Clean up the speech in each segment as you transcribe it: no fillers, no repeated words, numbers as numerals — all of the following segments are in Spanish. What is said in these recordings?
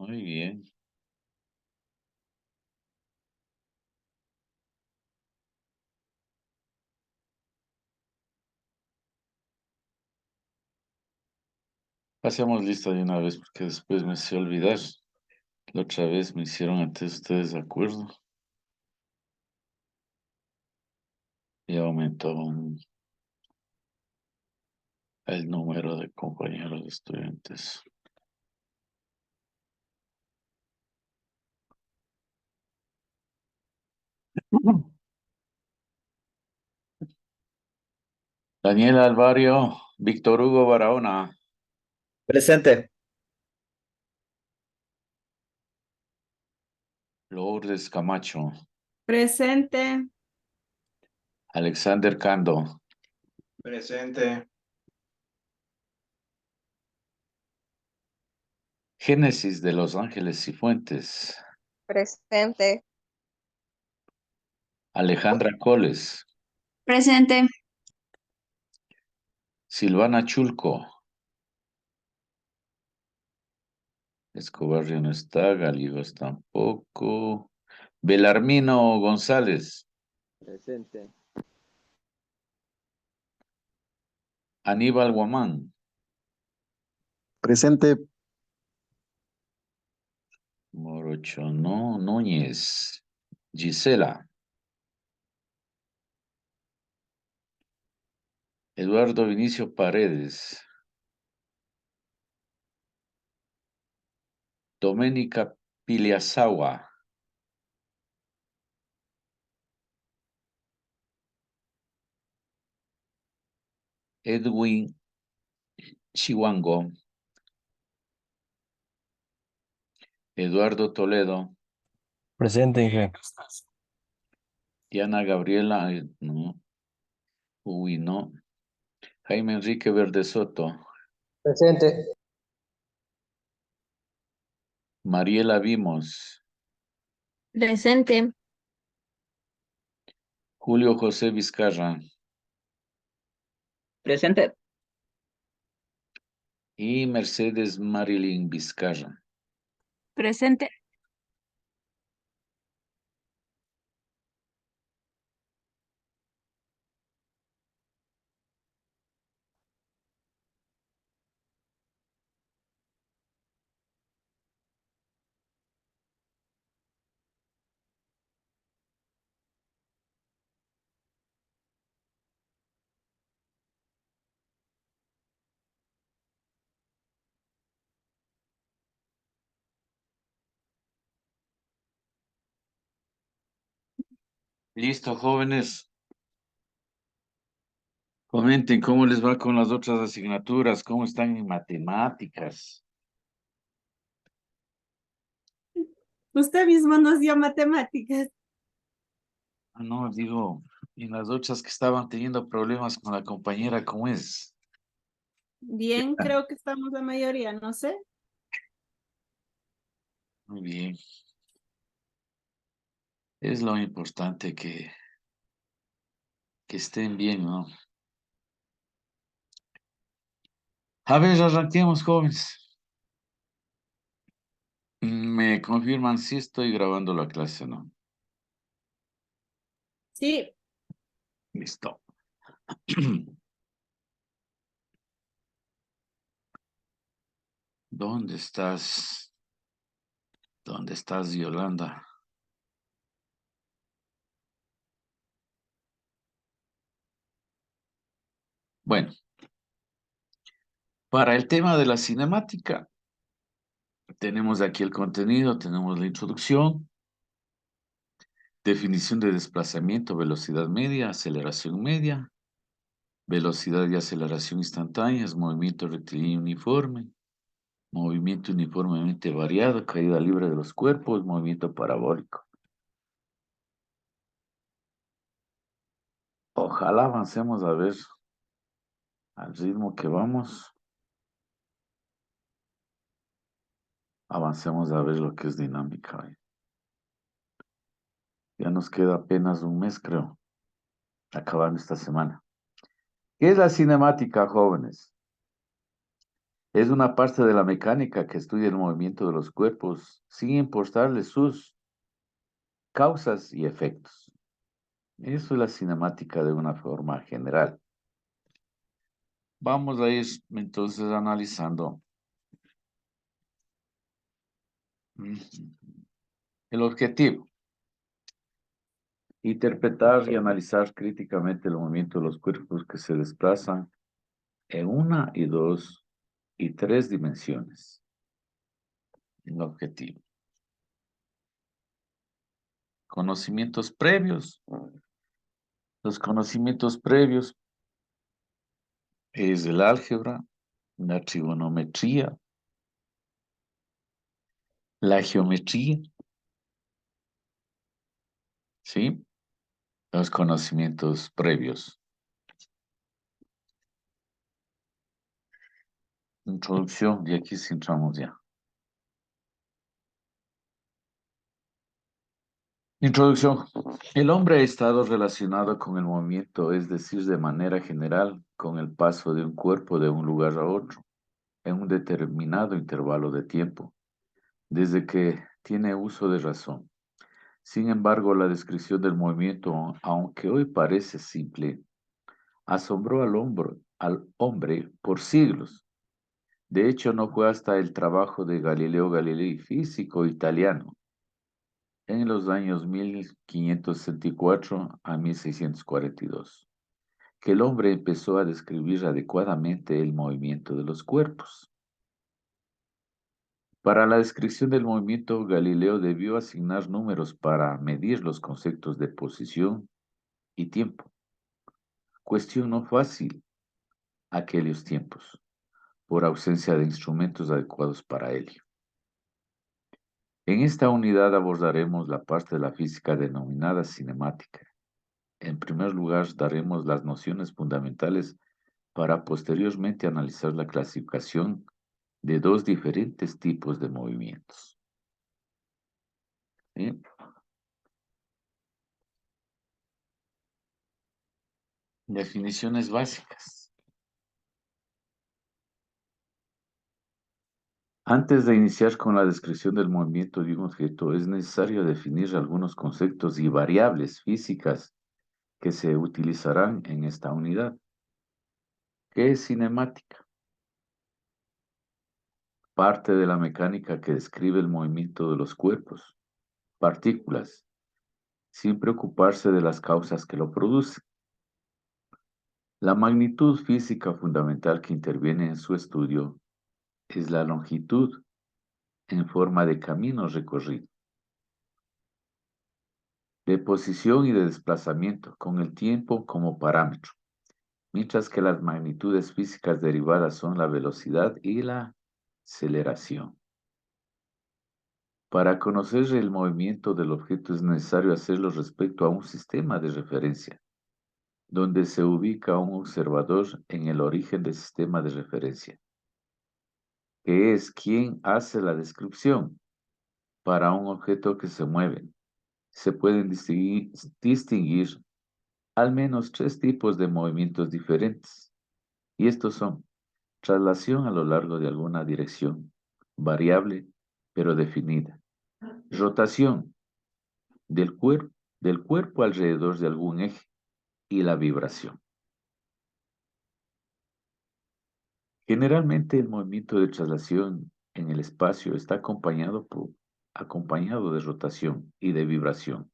Muy bien. Pasemos lista de una vez porque después me sé olvidar. La otra vez me hicieron ante ustedes de acuerdo y aumentó el número de compañeros estudiantes. Daniel Alvario, Víctor Hugo Barahona, Presente. Lourdes Camacho, Presente. Alexander Cando, Presente. Génesis de Los Ángeles Cifuentes, Presente. Alejandra Coles, Presente. Silvana Chulco, Escobar ya no está, Gallegos tampoco, Belarmino González, Presente. Aníbal Guamán, Presente. Morocho no, Núñez, Gisela, Eduardo Vinicio Paredes, Doménica Piliasawa, Edwin Chihuango, Eduardo Toledo, Presente, Inge. Diana Gabriela, no, uy, no, Jaime Enrique Verde Soto, Presente. Mariela Vimos, Presente. Julio José Vizcarra Presente. y Mercedes Marilyn Vizcarra. Presente. Listo, jóvenes. Comenten cómo les va con las otras asignaturas, cómo están en matemáticas. Usted mismo nos dio matemáticas. Ah, no, digo, en las otras que estaban teniendo problemas con la compañera, ¿cómo es? Bien, creo que estamos la mayoría, no sé. Muy bien. Es lo importante que estén bien, ¿no? A ver, arranquemos, jóvenes. Me confirman si estoy grabando la clase, ¿no? Sí, Listo. ¿Dónde estás? ¿Dónde estás, Yolanda? Bueno, para el tema de la cinemática, tenemos aquí el contenido, tenemos la introducción, definición de desplazamiento, velocidad media, aceleración media, velocidad y aceleración instantáneas, movimiento rectilíneo uniforme, movimiento uniformemente variado, caída libre de los cuerpos, movimiento parabólico. Ojalá avancemos a ver al ritmo que vamos. Avancemos a ver lo que es dinámica. Ya nos queda apenas un mes, creo, acabando esta semana. ¿Qué es la cinemática, jóvenes? Es una parte de la mecánica que estudia el movimiento de los cuerpos sin importarle sus causas y efectos. Eso es la cinemática de una forma general. Vamos a ir entonces analizando el objetivo. Interpretar y analizar críticamente el movimiento de los cuerpos que se desplazan en 1, 2 y 3 dimensiones. El objetivo. Conocimientos previos. Los conocimientos previos es el álgebra, la trigonometría, la geometría, ¿sí? Los conocimientos previos. Introducción, y aquí sí entramos ya. Introducción. El hombre ha estado relacionado con el movimiento, es decir, de manera general, con el paso de un cuerpo de un lugar a otro, en un determinado intervalo de tiempo, desde que tiene uso de razón. Sin embargo, la descripción del movimiento, aunque hoy parece simple, asombró al hombre por siglos. De hecho, no fue hasta el trabajo de Galileo Galilei, físico italiano, en los años 1564 a 1642, que el hombre empezó a describir adecuadamente el movimiento de los cuerpos. Para la descripción del movimiento, Galileo debió asignar números para medir los conceptos de posición y tiempo. Cuestión no fácil aquellos tiempos, por ausencia de instrumentos adecuados para ello. En esta unidad abordaremos la parte de la física denominada cinemática. En primer lugar, daremos las nociones fundamentales para posteriormente analizar la clasificación de dos diferentes tipos de movimientos. ¿Sí? Definiciones básicas. Antes de iniciar con la descripción del movimiento de un objeto, es necesario definir algunos conceptos y variables físicas que se utilizarán en esta unidad. ¿Qué es cinemática? Parte de la mecánica que describe el movimiento de los cuerpos, partículas, sin preocuparse de las causas que lo producen. La magnitud física fundamental que interviene en su estudio es la longitud en forma de camino recorrido, de posición y de desplazamiento, con el tiempo como parámetro, mientras que las magnitudes físicas derivadas son la velocidad y la aceleración. Para conocer el movimiento del objeto es necesario hacerlo respecto a un sistema de referencia, donde se ubica un observador en el origen del sistema de referencia, que es quien hace la descripción. Para un objeto que se mueve, se pueden distinguir al menos 3 tipos de movimientos diferentes, y estos son traslación a lo largo de alguna dirección, variable pero definida, rotación del cuerpo alrededor de algún eje y la vibración. Generalmente el movimiento de traslación en el espacio está acompañado de rotación y de vibración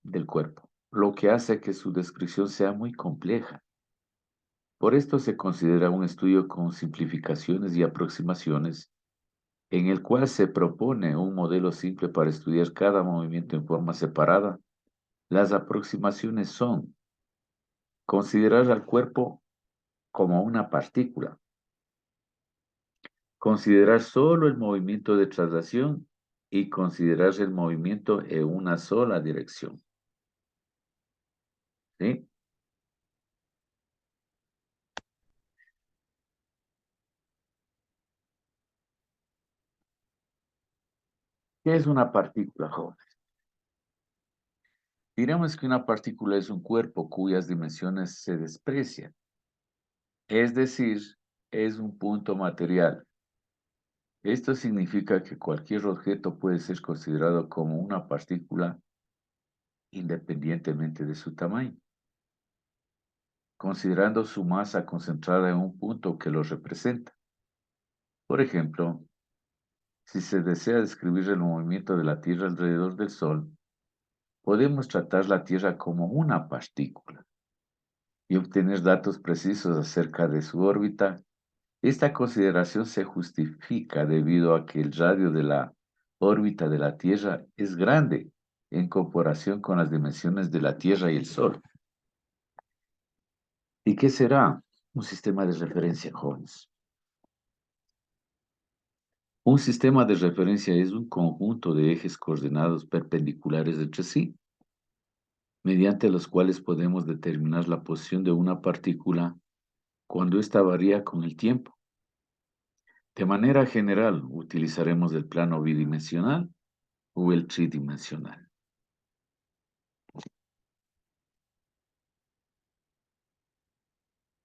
del cuerpo, lo que hace que su descripción sea muy compleja. Por esto se considera un estudio con simplificaciones y aproximaciones en el cual se propone un modelo simple para estudiar cada movimiento en forma separada. Las aproximaciones son considerar al cuerpo como una partícula, considerar solo el movimiento de traslación y considerar el movimiento en una sola dirección. ¿Sí? ¿Qué es una partícula, joven? Diremos que una partícula es un cuerpo cuyas dimensiones se desprecian. Es decir, es un punto material. Esto significa que cualquier objeto puede ser considerado como una partícula independientemente de su tamaño, considerando su masa concentrada en un punto que lo representa. Por ejemplo, si se desea describir el movimiento de la Tierra alrededor del Sol, podemos tratar la Tierra como una partícula y obtener datos precisos acerca de su órbita. Esta consideración se justifica debido a que el radio de la órbita de la Tierra es grande en comparación con las dimensiones de la Tierra y el Sol. ¿Y qué será un sistema de referencia, jóvenes? Un sistema de referencia es un conjunto de ejes coordenados perpendiculares entre sí, mediante los cuales podemos determinar la posición de una partícula cuando ésta varía con el tiempo. De manera general, utilizaremos el plano bidimensional o el tridimensional.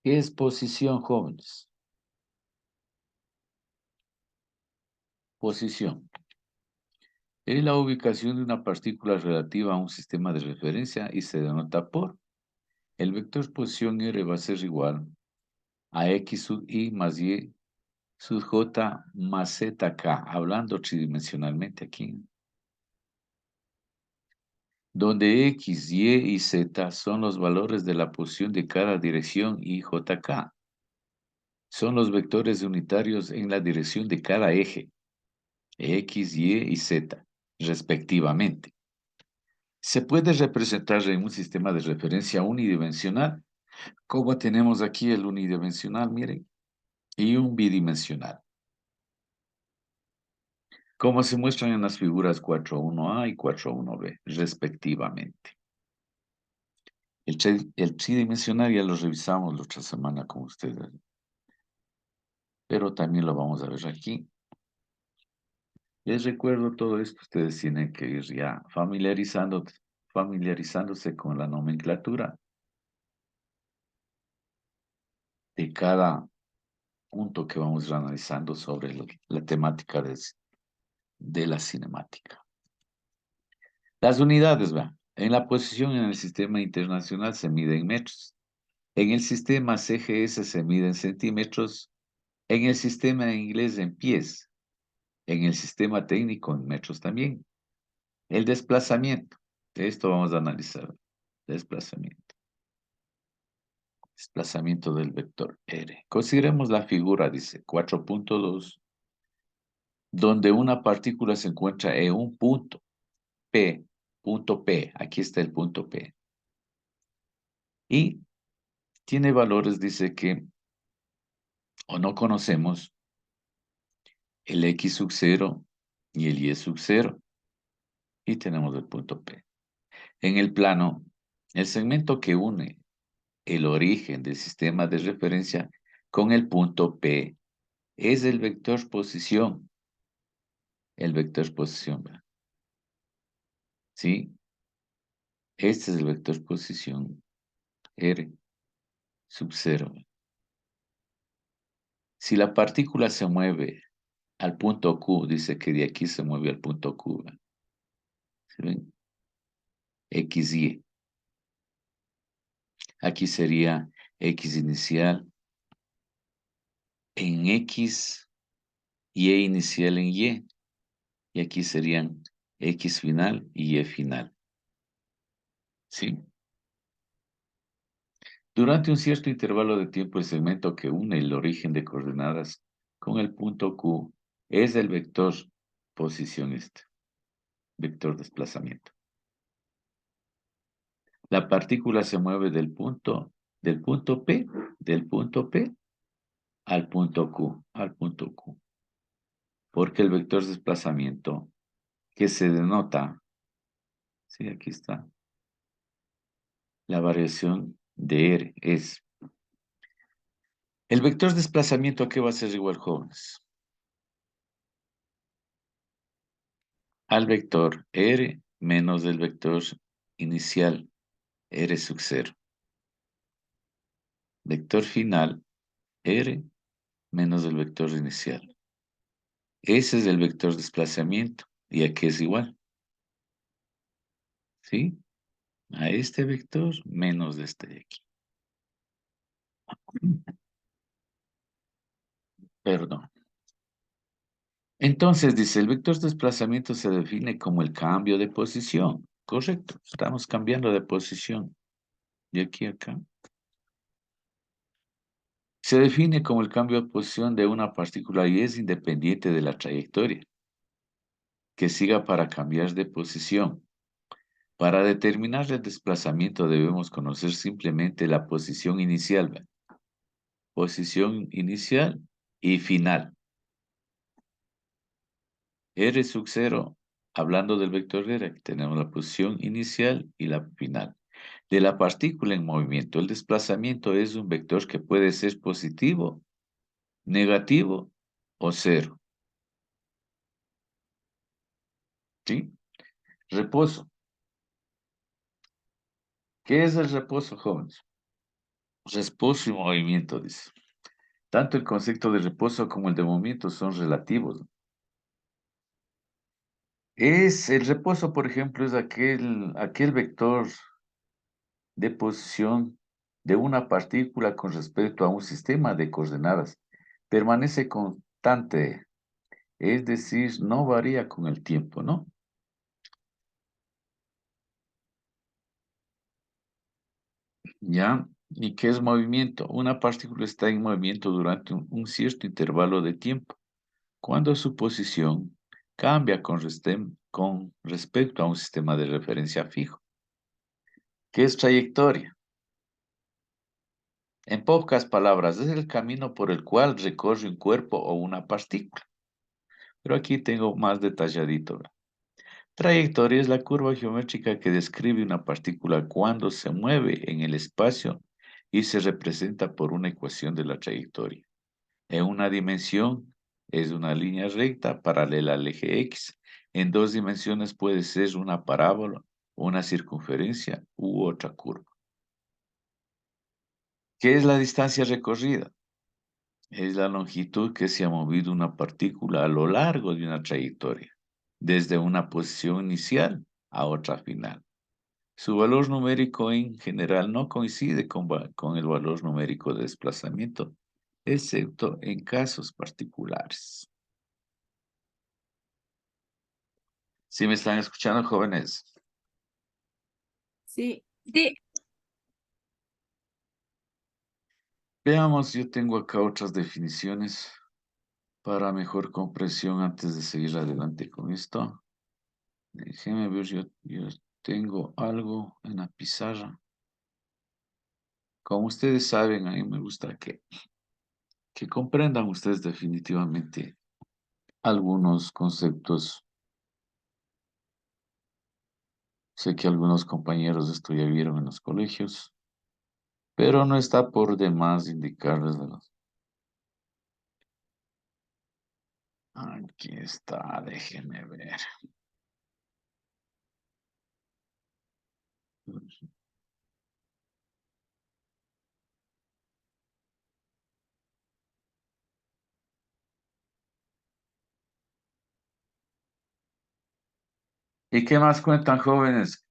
¿Qué es posición, jóvenes? Posición es la ubicación de una partícula relativa a un sistema de referencia y se denota por el vector posición R va a ser igual a X sub I más Y sub J más ZK, hablando tridimensionalmente aquí, donde X, Y y Z son los valores de la posición de cada dirección y JK son los vectores unitarios en la dirección de cada eje, X, Y y Z, respectivamente. Se puede representar en un sistema de referencia unidimensional, como tenemos aquí el unidimensional, miren, y un bidimensional, como se muestran en las figuras 4.1a y 4.1b, respectivamente. El tridimensional ya lo revisamos la otra semana con ustedes, pero también lo vamos a ver aquí. Les recuerdo todo esto, ustedes tienen que ir ya familiarizándose con la nomenclatura de cada punto que vamos analizando sobre la temática de la cinemática. Las unidades, ¿va? En la posición en el sistema internacional se mide en metros. En el sistema CGS se mide en centímetros. En el sistema inglés en pies. En el sistema técnico en metros también. El desplazamiento. De esto vamos a analizar. Desplazamiento. Desplazamiento del vector R. Consideremos la figura, dice 4.2, donde una partícula se encuentra en un punto P, aquí está el punto P. Y tiene valores, dice que, o no conocemos, el X sub 0 y el Y sub 0. Y tenemos el punto P. En el plano, el segmento que une el origen del sistema de referencia con el punto P es el vector posición. El vector posición, ¿verdad? ¿Sí? Este es el vector posición R sub 0. Si la partícula se mueve al punto Q, dice que de aquí se mueve al punto Q. ¿Sí ven? XY. Aquí sería X inicial en X, Y inicial en Y. Y aquí serían X final y Y final. ¿Sí? Durante un cierto intervalo de tiempo, el segmento que une el origen de coordenadas con el punto Q es el vector posición vector desplazamiento. La partícula se mueve del punto P al punto Q, porque el vector desplazamiento que se denota, sí, aquí está, la variación de R es, el vector desplazamiento, ¿a qué va a ser igual, jóvenes? Al vector R menos el vector inicial R sub 0. Vector final R menos el vector inicial. Ese es el vector desplazamiento y aquí es igual. ¿Sí? A este vector menos de este de aquí. Perdón. Entonces dice, el vector de desplazamiento se define como el cambio de posición. Correcto, estamos cambiando de posición. De aquí a acá. Se define como el cambio de posición de una partícula y es independiente de la trayectoria que siga para cambiar de posición. Para determinar el desplazamiento debemos conocer simplemente la posición inicial. ¿Ve? Posición inicial y final. R sub 0, hablando del vector R, tenemos la posición inicial y la final. De la partícula en movimiento, el desplazamiento es un vector que puede ser positivo, negativo o cero. ¿Sí? Reposo. ¿Qué es el reposo, jóvenes? Reposo y movimiento, dice. Tanto el concepto de reposo como el de movimiento son relativos. El reposo, por ejemplo, es aquel vector de posición de una partícula con respecto a un sistema de coordenadas. Permanece constante, es decir, no varía con el tiempo, ¿no? ¿Ya? ¿Y qué es movimiento? Una partícula está en movimiento durante un cierto intervalo de tiempo, cuando su posición cambia con respecto a un sistema de referencia fijo. ¿Qué es trayectoria? En pocas palabras, es el camino por el cual recorre un cuerpo o una partícula. Pero aquí tengo más detalladito. ¿Verdad? Trayectoria es la curva geométrica que describe una partícula cuando se mueve en el espacio y se representa por una ecuación de la trayectoria. En una dimensión es una línea recta paralela al eje X. En dos dimensiones puede ser una parábola, una circunferencia u otra curva. ¿Qué es la distancia recorrida? Es la longitud que se ha movido una partícula a lo largo de una trayectoria, desde una posición inicial a otra final. Su valor numérico en general no coincide con el valor numérico de desplazamiento, excepto en casos particulares. ¿Sí me están escuchando, jóvenes? Sí, Sí. Veamos, yo tengo acá otras definiciones para mejor comprensión antes de seguir adelante con esto. Déjenme ver, yo tengo algo en la pizarra. Como ustedes saben, a mí me gusta que comprendan ustedes definitivamente algunos conceptos. Sé que algunos compañeros de esto ya vieron en los colegios, pero no está por demás indicarles de los... Aquí está, déjenme ver. ¿Y qué más cuentan, jóvenes?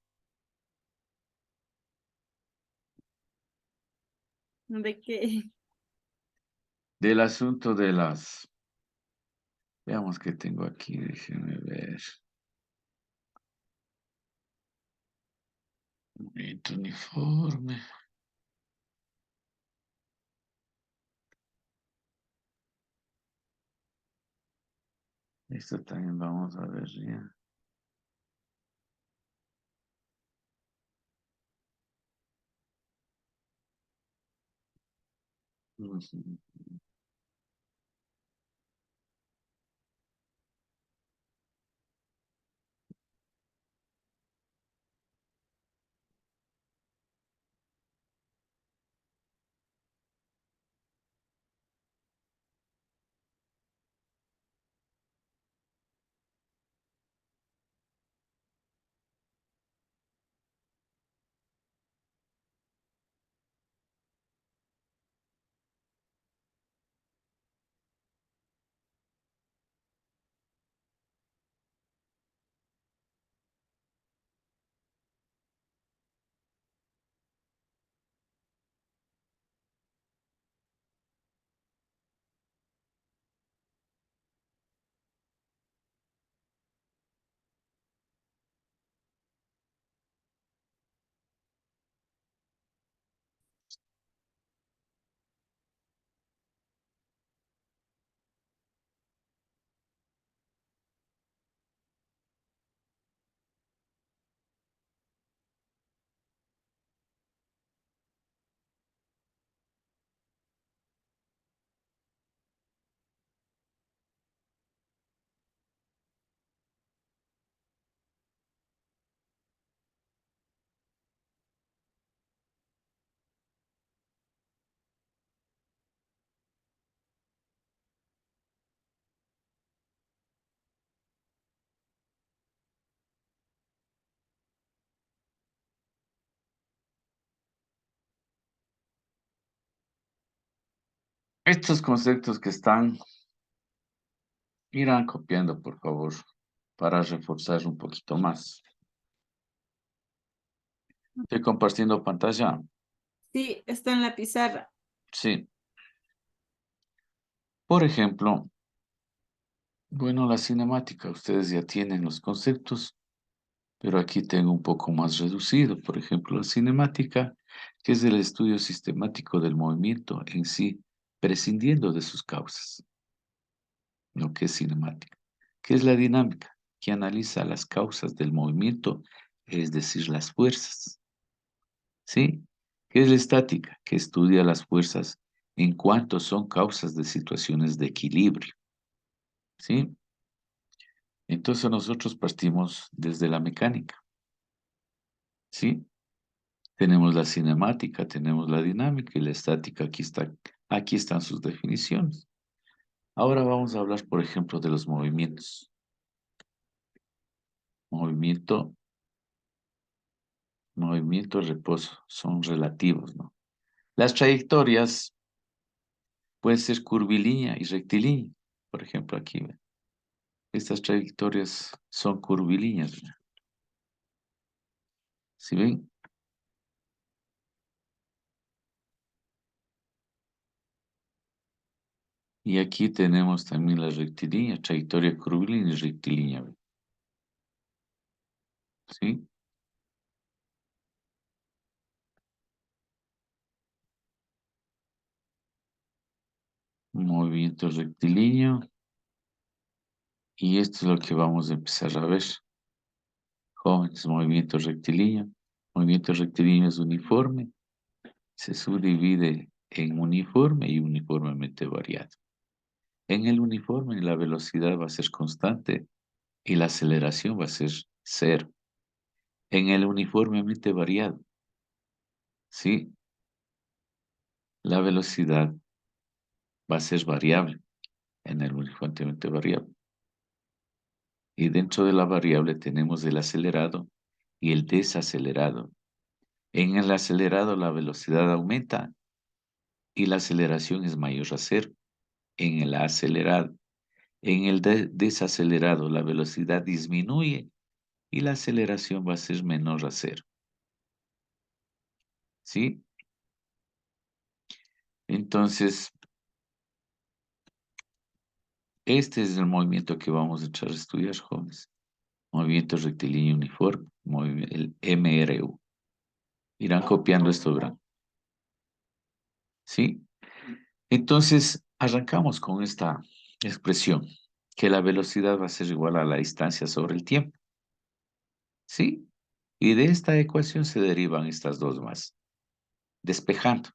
¿de qué? Del asunto de las... Veamos qué tengo aquí, déjenme ver. Movimiento uniforme. Esto también vamos a ver ya. Ujú. Estos conceptos que están, irán copiando, por favor, para reforzar un poquito más. Estoy compartiendo pantalla. Sí, está en la pizarra. Sí. Por ejemplo, bueno, la cinemática, ustedes ya tienen los conceptos, pero aquí tengo un poco más reducido. Por ejemplo, la cinemática, que es el estudio sistemático del movimiento en sí, prescindiendo de sus causas. Lo que es cinemática. ¿Qué es la dinámica? Que analiza las causas del movimiento, es decir, las fuerzas. ¿Sí? ¿Qué es la estática? Que estudia las fuerzas en cuanto son causas de situaciones de equilibrio. ¿Sí? Entonces nosotros partimos desde la mecánica. ¿Sí? Tenemos la cinemática, tenemos la dinámica y la estática. Aquí están sus definiciones. Ahora vamos a hablar, por ejemplo, de los movimientos. Movimiento, reposo, son relativos, ¿no? Las trayectorias pueden ser curvilínea y rectilínea. Por ejemplo, aquí, ¿ve? Estas trayectorias son curvilíneas, ¿ve? ¿Sí ven? Y aquí tenemos también la rectilínea, trayectoria curvilínea y rectilínea, ¿ve? ¿Sí? Movimiento rectilíneo. Y esto es lo que vamos a empezar a ver. Jóvenes, movimiento rectilíneo. Movimiento rectilíneo es uniforme. Se subdivide en uniforme y uniformemente variado. En el uniforme la velocidad va a ser constante y la aceleración va a ser cero. En el uniformemente variado, ¿sí? La velocidad va a ser variable en el uniformemente variable. Y dentro de la variable tenemos el acelerado y el desacelerado. En el acelerado la velocidad aumenta y la aceleración es mayor a cero. En el acelerado. En el desacelerado la velocidad disminuye y la aceleración va a ser menor a cero. ¿Sí? Entonces, este es el movimiento que vamos a entrar a estudiar, jóvenes. Movimiento rectilíneo uniforme, el MRU. Irán copiando esto, verán. ¿Sí? Entonces, arrancamos con esta expresión, que la velocidad va a ser igual a la distancia sobre el tiempo. ¿Sí? Y de esta ecuación se derivan estas dos más. Despejando.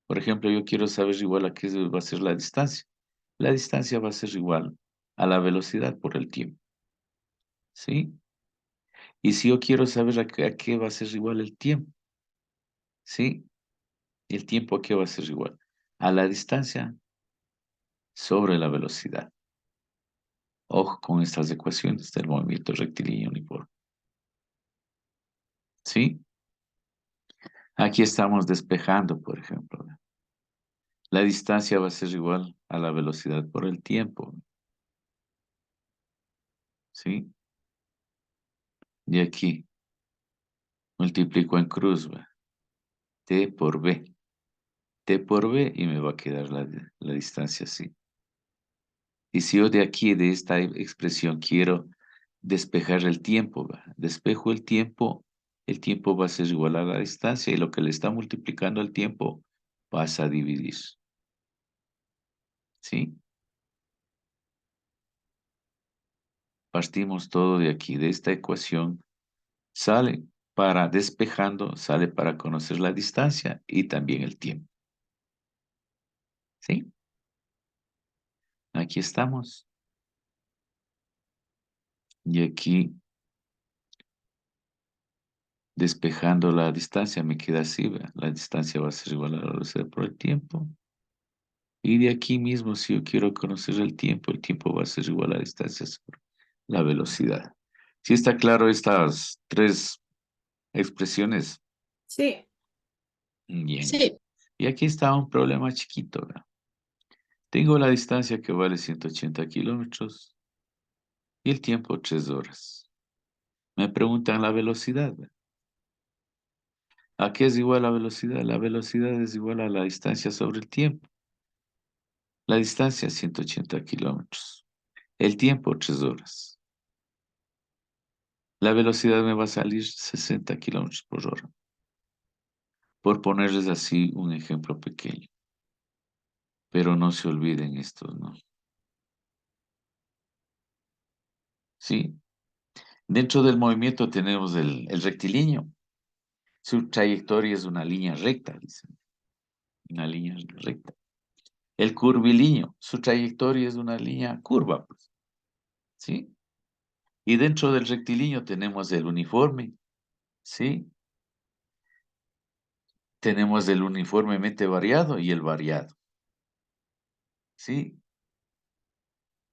Por ejemplo, yo quiero saber igual a qué va a ser la distancia. La distancia va a ser igual a la velocidad por el tiempo. ¿Sí? Y si yo quiero saber a qué va a ser igual el tiempo, ¿sí? ¿El tiempo a qué va a ser igual? A la distancia sobre la velocidad. Ojo con estas ecuaciones del movimiento rectilíneo uniforme. ¿Sí? Aquí estamos despejando, por ejemplo. La distancia va a ser igual a la velocidad por el tiempo. ¿Sí? Y aquí multiplico en cruz, ¿ve? T por B. T por B y me va a quedar la distancia así. Y si yo de aquí, de esta expresión, quiero despejar el tiempo, ¿va? Despejo el tiempo va a ser igual a la distancia y lo que le está multiplicando el tiempo vas a dividir. ¿Sí? Partimos todo de aquí, de esta ecuación. Sale para despejando, sale para conocer la distancia y también el tiempo. ¿Sí? Aquí estamos. Y aquí, despejando la distancia, me queda así, ¿ve? La distancia va a ser igual a la velocidad por el tiempo. Y de aquí mismo, si yo quiero conocer el tiempo va a ser igual a la distancia sobre la velocidad. ¿Sí está claro estas tres expresiones? Sí. Bien. Sí. Y aquí está un problema chiquito, ¿verdad? Tengo la distancia que vale 180 kilómetros y el tiempo 3 horas. Me preguntan la velocidad, ¿verdad? ¿A qué es igual la velocidad? La velocidad es igual a la distancia sobre el tiempo. La distancia 180 kilómetros. El tiempo 3 horas. La velocidad me va a salir 60 kilómetros por hora. Por ponerles así un ejemplo pequeño. Pero no se olviden estos, ¿no? Sí. Dentro del movimiento tenemos el rectilíneo. Su trayectoria es una línea recta, dicen. Una línea recta. El curvilíneo, su trayectoria es una línea curva, pues. ¿Sí? Y dentro del rectilíneo tenemos el uniforme, ¿sí? Tenemos el uniformemente variado y el variado, ¿sí?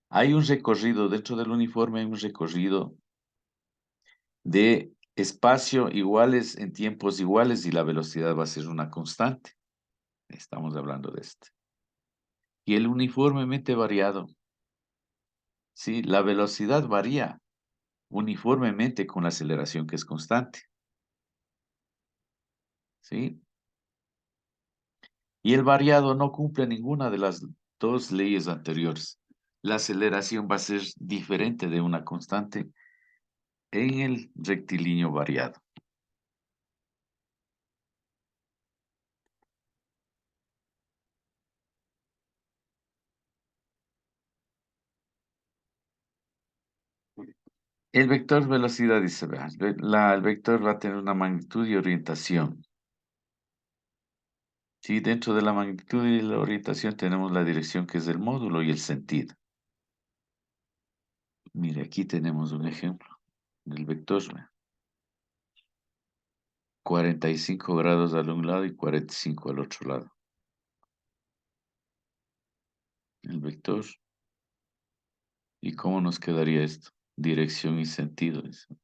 Hay un recorrido dentro del uniforme, hay un recorrido de espacio iguales en tiempos iguales y la velocidad va a ser una constante. Estamos hablando de este. Y el uniformemente variado, ¿sí? La velocidad varía uniformemente con la aceleración que es constante, ¿sí? Y el variado no cumple ninguna de las dos leyes anteriores. La aceleración va a ser diferente de una constante en el rectilíneo variado. El vector velocidad dice, vean, el vector va a tener una magnitud y orientación. Sí, dentro de la magnitud y la orientación tenemos la dirección que es el módulo y el sentido. Mire, aquí tenemos un ejemplo del vector. Vean. 45 grados al un lado y 45 al otro lado. El vector. ¿Y cómo nos quedaría esto? Dirección y sentido. Dice.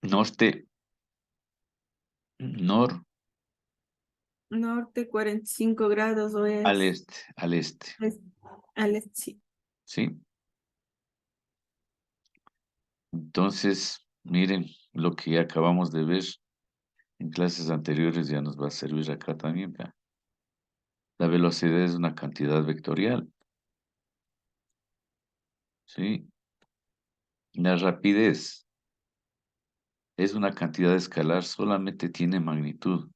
Norte, nor, Norte 45 grados, al oeste, este, al este. al este, sí. ¿Sí? Entonces, miren lo que acabamos de ver en clases anteriores ya nos va a servir acá también. ¿Verdad? La velocidad es una cantidad vectorial. ¿Sí? La rapidez es una cantidad escalar, solamente tiene magnitud.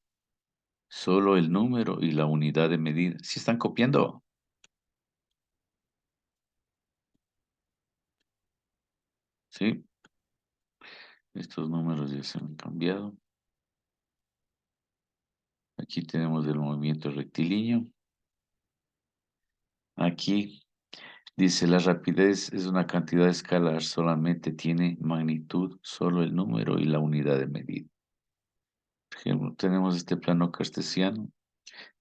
Solo el número y la unidad de medida. ¿Sí están copiando? ¿Sí? Estos números ya se han cambiado. Aquí tenemos el movimiento rectilíneo. Aquí dice la rapidez es una cantidad escalar, solamente tiene magnitud, solo el número y la unidad de medida. Por ejemplo, tenemos este plano cartesiano.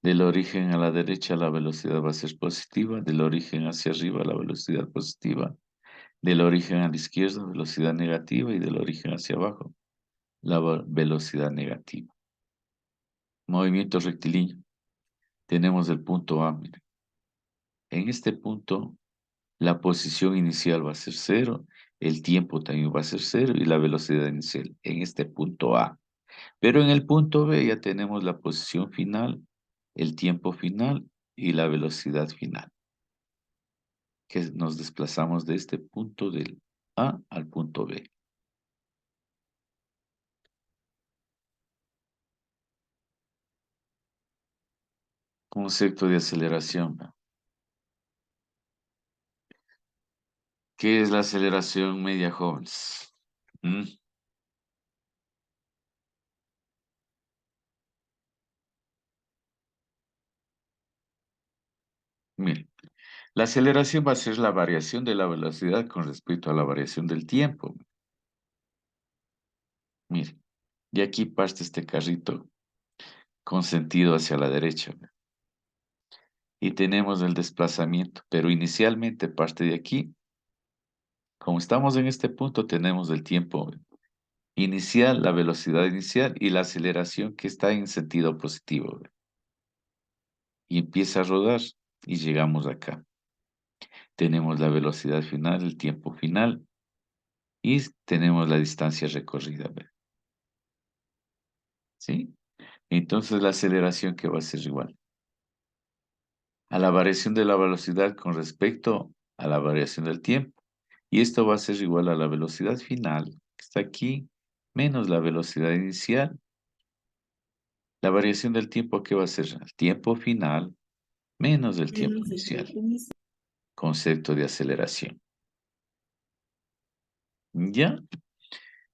Del origen a la derecha la velocidad va a ser positiva, del origen hacia arriba la velocidad positiva, del origen a la izquierda velocidad negativa y del origen hacia abajo la velocidad negativa. Movimiento rectilíneo. Tenemos el punto A, miren. En este punto la posición inicial va a ser 0, el tiempo también va a ser 0 y la velocidad inicial en este punto A. Pero en el punto B ya tenemos la posición final, el tiempo final y la velocidad final. Que nos desplazamos de este punto del A al punto B. Concepto de aceleración. ¿Qué es la aceleración media, jóvenes? ¿Mm? Miren, la aceleración va a ser la variación de la velocidad con respecto a la variación del tiempo. Miren, y aquí parte este carrito con sentido hacia la derecha. Y tenemos el desplazamiento, pero inicialmente parte de aquí. Como estamos en este punto, tenemos el tiempo Inicial, la velocidad inicial y la aceleración que está en sentido positivo. Y empieza a rodar y llegamos acá. Tenemos la velocidad final, el tiempo final y tenemos la distancia recorrida. ¿Sí? Entonces la aceleración que va a ser igual a la variación de la velocidad con respecto a la variación del tiempo. Y esto va a ser igual a la velocidad final, que está aquí, menos la velocidad inicial. La variación del tiempo, ¿qué va a ser? El tiempo final menos el tiempo inicial. Concepto de aceleración. ¿Ya?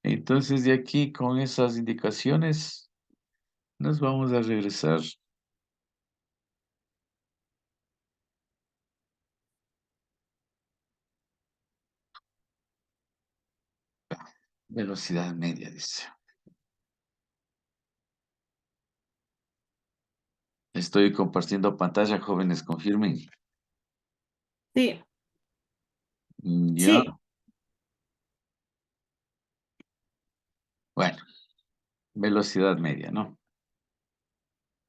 Entonces de aquí con esas indicaciones nos vamos a regresar. Velocidad media, dice. Estoy compartiendo pantalla, jóvenes, confirmen. Sí, Ya. sí. Bueno, velocidad media, ¿no?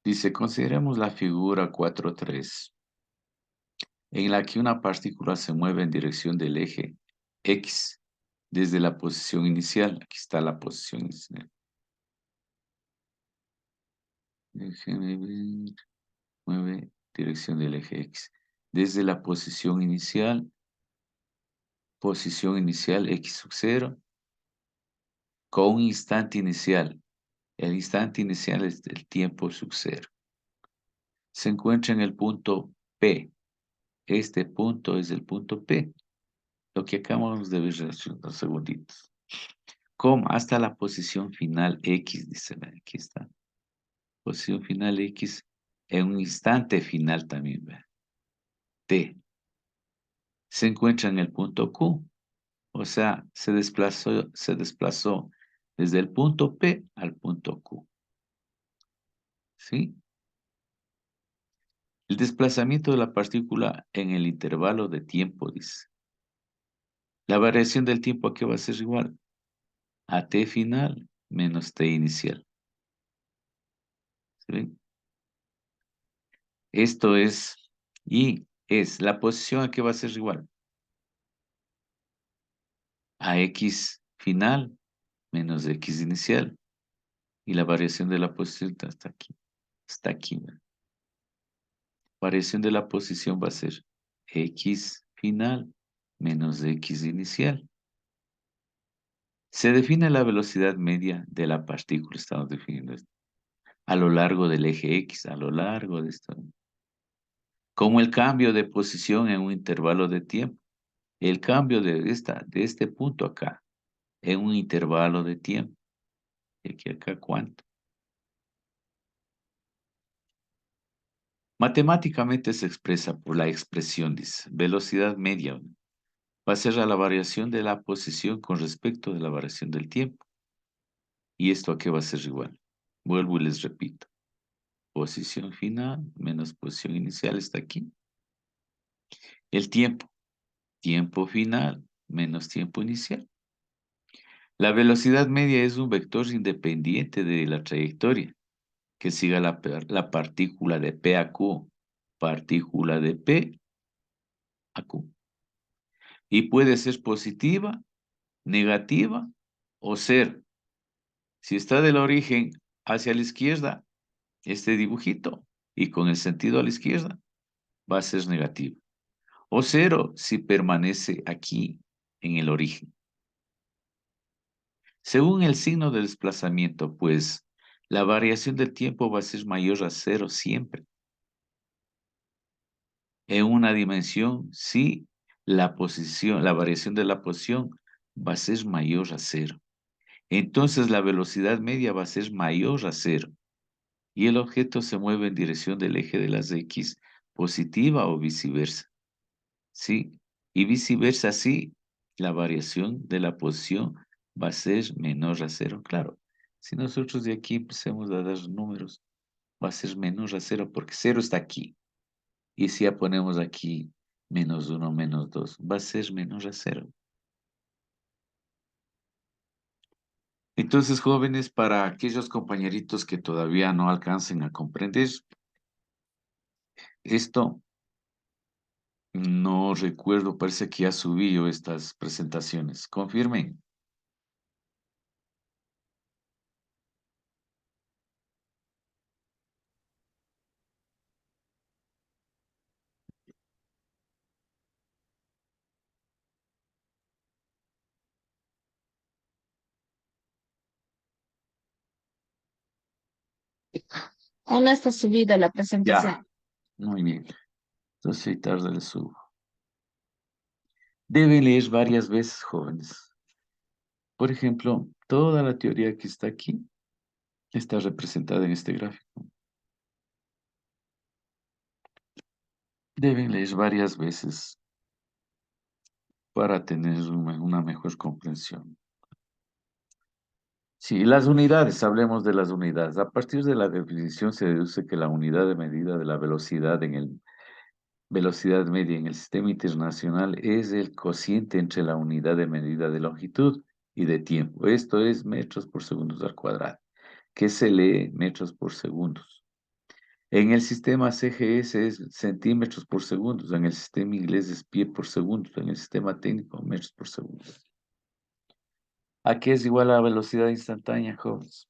Dice, consideremos la figura 4.3, en la que una partícula se mueve en dirección del eje X desde la posición inicial. Aquí está la posición inicial. Déjeme ver. Mueve dirección del eje X. Desde la posición inicial X sub 0, con un instante inicial. El instante inicial es el tiempo sub 0. Se encuentra en el punto P. Este punto es el punto P. Lo que acabamos de ver hace unos segunditos. Como hasta la posición final X, dice, aquí está. Posición final X en un instante final también, ¿ve? T. Se encuentra en el punto Q. O sea, se desplazó desde el punto P al punto Q. ¿Sí? El desplazamiento de la partícula en el intervalo de tiempo, dice. La variación del tiempo, ¿a qué va a ser igual? A T final menos T inicial. ¿Sí? Esto es, y es, la posición a qué va a ser igual. A X final menos X inicial. Y la variación de la posición está aquí. Está aquí, ¿no? Variación de la posición va a ser X final menos X inicial. Se define la velocidad media de la partícula, estamos definiendo esto, a lo largo del eje X, a lo largo de esto. Como el cambio de posición en un intervalo de tiempo. El cambio de este punto acá en un intervalo de tiempo. ¿Y aquí acá cuánto? Matemáticamente se expresa por la expresión, dice, velocidad media, ¿no? Va a ser a la variación de la posición con respecto de la variación del tiempo. ¿Y esto a qué va a ser igual? Vuelvo y les repito. Posición final menos posición inicial está aquí. El tiempo. Tiempo final menos tiempo inicial. La velocidad media es un vector independiente de la trayectoria que siga la partícula de P a Q. Partícula de P a Q. Y puede ser positiva, negativa o cero. Si está del origen hacia la izquierda, este dibujito, y con el sentido a la izquierda, va a ser negativo. O cero si permanece aquí en el origen. Según el signo de desplazamiento, pues, la variación del tiempo va a ser mayor a cero siempre. En una dimensión, sí, la variación de la posición va a ser mayor a cero. Entonces la velocidad media va a ser mayor a cero. Y el objeto se mueve en dirección del eje de las X, positiva o viceversa. ¿Sí? Y viceversa, sí, la variación de la posición va a ser menor a cero. Claro, si nosotros de aquí empecemos a dar números, va a ser menor a cero porque cero está aquí. Y si ya ponemos aquí -1, -2, va a ser menor a cero. Entonces, jóvenes, para aquellos compañeritos que todavía no alcancen a comprender esto, no recuerdo, parece que ya subí yo estas presentaciones. Confirmen. Aún no está subida la presentación. Ya, muy bien. Entonces, si tarde le subo. Deben leer varias veces, jóvenes. Por ejemplo, toda la teoría que está aquí está representada en este gráfico. Deben leer varias veces para tener una mejor comprensión. Sí, las unidades, hablemos de las unidades. A partir de la definición se deduce que la unidad de medida de la velocidad velocidad media en el sistema internacional es el cociente entre la unidad de medida de longitud y de tiempo. Esto es metros por segundos al cuadrado, que se lee metros por segundos. En el sistema CGS es centímetros por segundos, en el sistema inglés es pie por segundo, en el sistema técnico metros por segundo. ¿A qué es igual a la velocidad instantánea, jóvenes?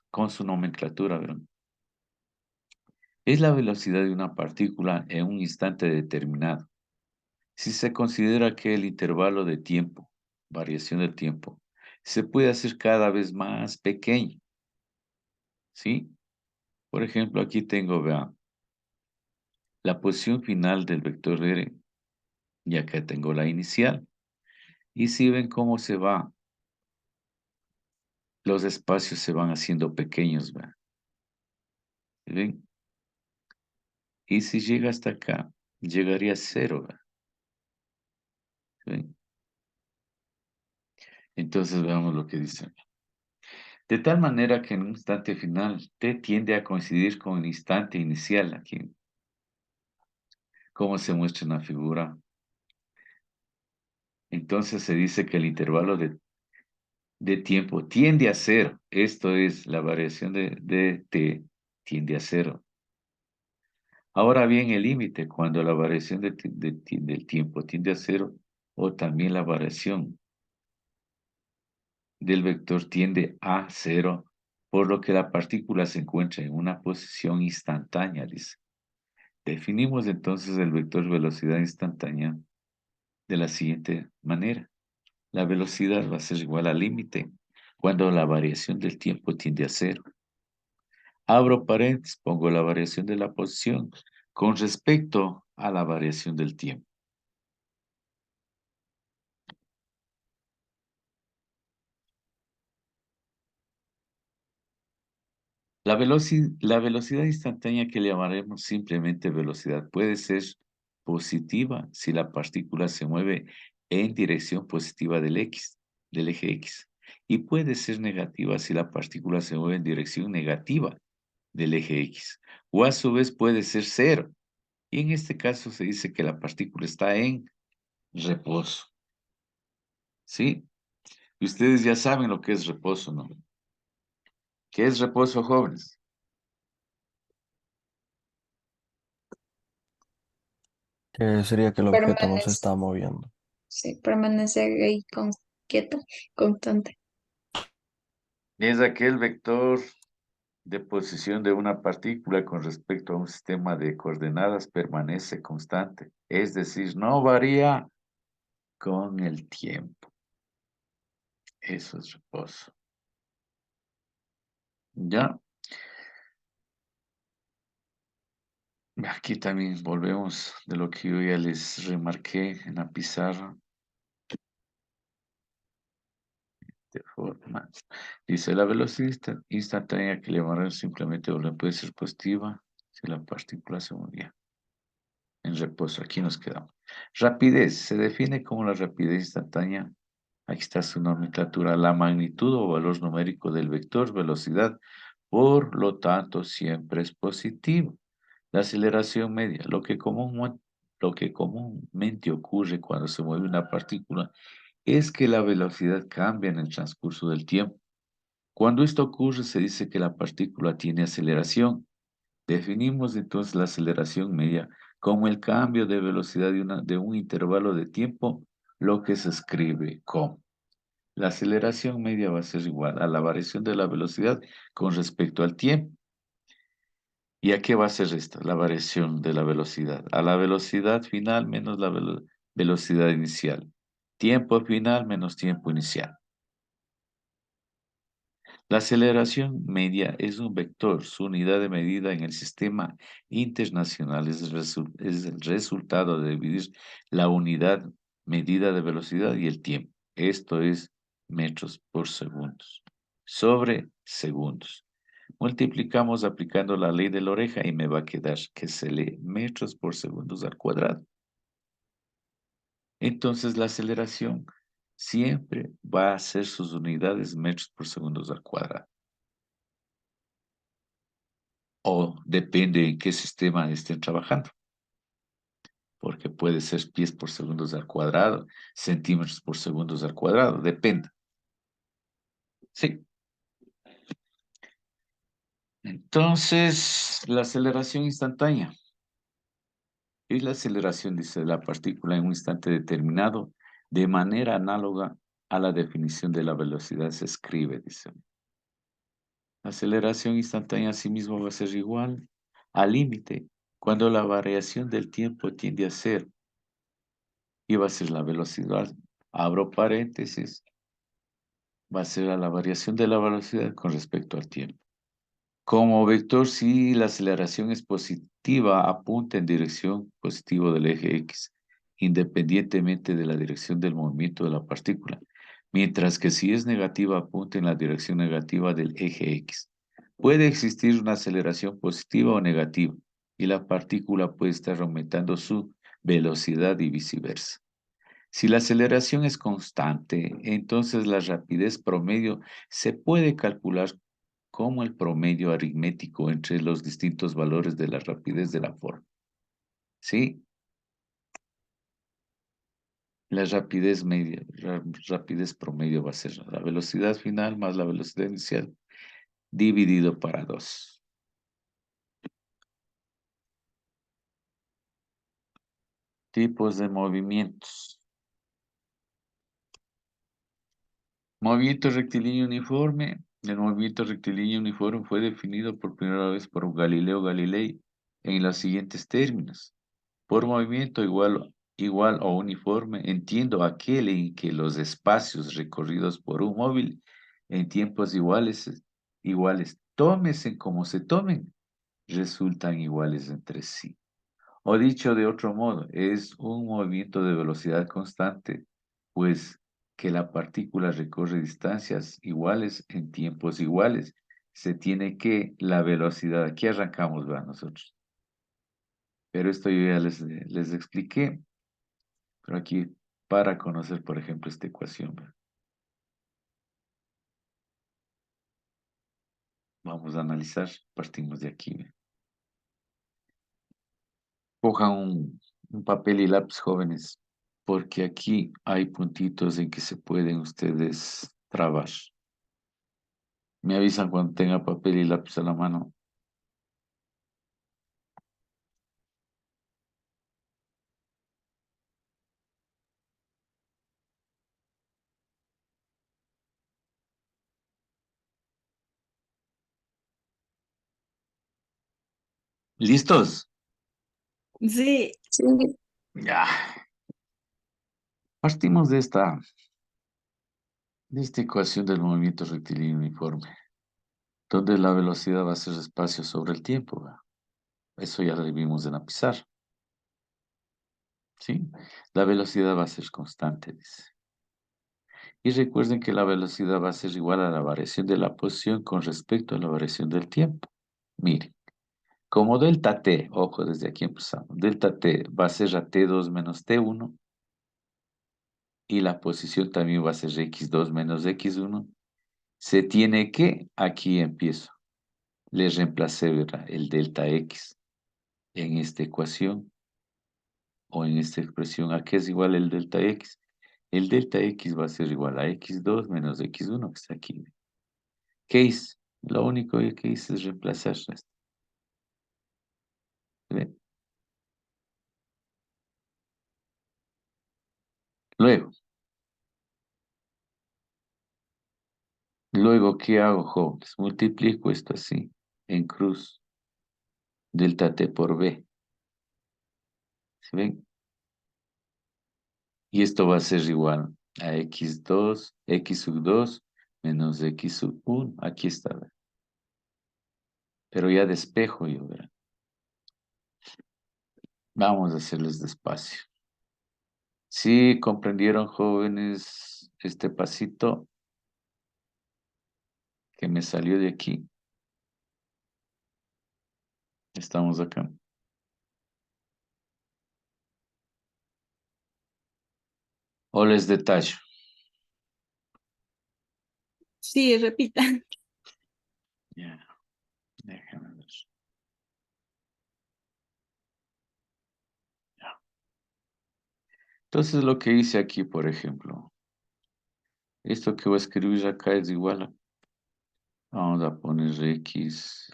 Con su nomenclatura, ¿verdad? Es la velocidad de una partícula en un instante determinado. Si se considera que el intervalo de tiempo, variación de tiempo, se puede hacer cada vez más pequeño, ¿sí? Por ejemplo, aquí tengo, vean, la posición final del vector R, y acá tengo la inicial. Y si ven cómo se va, los espacios se van haciendo pequeños, vean. ¿Ven? Y si llega hasta acá, llegaría a cero, vean. ¿Ven? Entonces veamos lo que dice. De tal manera que en un instante final t tiende a coincidir con el instante inicial, aquí, como se muestra en la figura. Entonces se dice que el intervalo de tiempo tiende a cero. Esto es, la variación de t tiende a cero. Ahora bien, el límite, cuando la variación del tiempo tiende a cero, o también la variación del vector tiende a cero, por lo que la partícula se encuentra en una posición instantánea, dice. Definimos entonces el vector velocidad instantánea de la siguiente manera. La velocidad va a ser igual al límite cuando la variación del tiempo tiende a cero. Abro paréntesis, pongo la variación de la posición con respecto a la variación del tiempo. La velocidad instantánea que le llamaremos simplemente velocidad puede ser positiva si la partícula se mueve en dirección positiva del eje X, y puede ser negativa si la partícula se mueve en dirección negativa del eje X, o a su vez puede ser cero, y en este caso se dice que la partícula está en reposo. ¿Sí? Y ustedes ya saben lo que es reposo, ¿no? ¿Qué es reposo, jóvenes? Que sería que el objeto no se Permanece, está moviendo. sí, permanece ahí quieto, constante. Es aquel vector de posición de una partícula con respecto a un sistema de coordenadas permanece constante, es decir, no varía con el tiempo. Eso es reposo. ¿Ya? Aquí también volvemos de lo que yo ya les remarqué en la pizarra. De forma. Dice, la velocidad instantánea que le llamarán simplemente puede ser positiva si la partícula se movía en reposo. Aquí nos quedamos. Rapidez. Se define como la rapidez instantánea. Aquí está su nomenclatura. La magnitud o valor numérico del vector velocidad. Por lo tanto, siempre es positivo. La aceleración media. Lo que comúnmente ocurre cuando se mueve una partícula es que la velocidad cambia en el transcurso del tiempo. Cuando esto ocurre, se dice que la partícula tiene aceleración. Definimos entonces la aceleración media como el cambio de velocidad de un intervalo de tiempo, lo que se escribe como. La aceleración media va a ser igual a la variación de la velocidad con respecto al tiempo. ¿Y a qué va a ser esta? La variación de la velocidad. A la velocidad final menos la velocidad inicial. Tiempo final menos tiempo inicial. La aceleración media es un vector, su unidad de medida en el sistema internacional es el resultado de dividir la unidad medida de velocidad y el tiempo. Esto es metros por segundos sobre segundos. Multiplicamos aplicando la ley de la oreja y me va a quedar que se lee metros por segundos al cuadrado. Entonces la aceleración siempre va a ser sus unidades metros por segundos al cuadrado. O depende en qué sistema estén trabajando. Porque puede ser pies por segundos al cuadrado, centímetros por segundos al cuadrado, depende. Sí. Entonces, la aceleración instantánea. Es la aceleración, dice, de la partícula en un instante determinado, de manera análoga a la definición de la velocidad se escribe, dice. La aceleración instantánea asimismo va a ser igual al límite cuando la variación del tiempo tiende a cero. Y va a ser la velocidad, abro paréntesis, va a ser a la variación de la velocidad con respecto al tiempo. Como vector, si la aceleración es positiva, apunta en dirección positiva del eje X, independientemente de la dirección del movimiento de la partícula, mientras que si es negativa, apunta en la dirección negativa del eje X. Puede existir una aceleración positiva o negativa, y la partícula puede estar aumentando su velocidad y viceversa. Si la aceleración es constante, entonces la rapidez promedio se puede calcular como el promedio aritmético entre los distintos valores de la rapidez de la forma. ¿Sí? La rapidez media, rapidez promedio va a ser la velocidad final más la velocidad inicial dividido para 2. Tipos de movimientos. Movimiento rectilíneo uniforme. El movimiento rectilíneo uniforme fue definido por primera vez por Galileo Galilei en los siguientes términos. Por movimiento igual o uniforme, entiendo aquel en que los espacios recorridos por un móvil en tiempos iguales, tómese como se tomen, resultan iguales entre sí. O dicho de otro modo, es un movimiento de velocidad constante, pues que la partícula recorre distancias iguales en tiempos iguales. Se tiene que la velocidad, aquí arrancamos, ¿verdad? Nosotros. Pero esto yo ya les expliqué, pero aquí para conocer, por ejemplo, esta ecuación, ¿verdad? Vamos a analizar, partimos de aquí, ¿verdad? Cojan un papel y lápiz, jóvenes, porque aquí hay puntitos en que se pueden ustedes trabar. Me avisan cuando tenga papel y lápiz a la mano. ¿Listos? Sí, Sí, Ya. Partimos de esta ecuación del movimiento rectilíneo uniforme, donde la velocidad va a ser espacio sobre el tiempo, ¿verdad? Eso ya lo vimos en la pizarra. ¿Sí? La velocidad va a ser constante, dice. Y recuerden que la velocidad va a ser igual a la variación de la posición con respecto a la variación del tiempo. Miren, como delta t, ojo, desde aquí empezamos, delta t va a ser a t2 menos t1, y la posición también va a ser x2 menos x1, se tiene que, aquí empiezo, le reemplacé, ¿verdad?, el delta x en esta ecuación, o en esta expresión, ¿a qué es igual el delta x? El delta X va a ser igual a X2 menos X1 que está aquí. ¿Qué hice? Lo único que hice es reemplazar esto. ¿Ve? Luego, ¿qué hago, jóvenes? Multiplico esto así, en cruz, delta T por B. ¿Se ven? Y esto va a ser igual a X2, X sub 2 menos X sub 1. Aquí está, ¿ve? Pero ya despejo yo, ¿verdad? Vamos a hacerles despacio. ¿Sí comprendieron, jóvenes, este pasito que me salió de aquí? Estamos acá. O les detallo. Sí, repita. Ya, déjame ver. Ya. Entonces lo que hice aquí, por ejemplo, esto que voy a escribir acá es igual a, vamos a poner X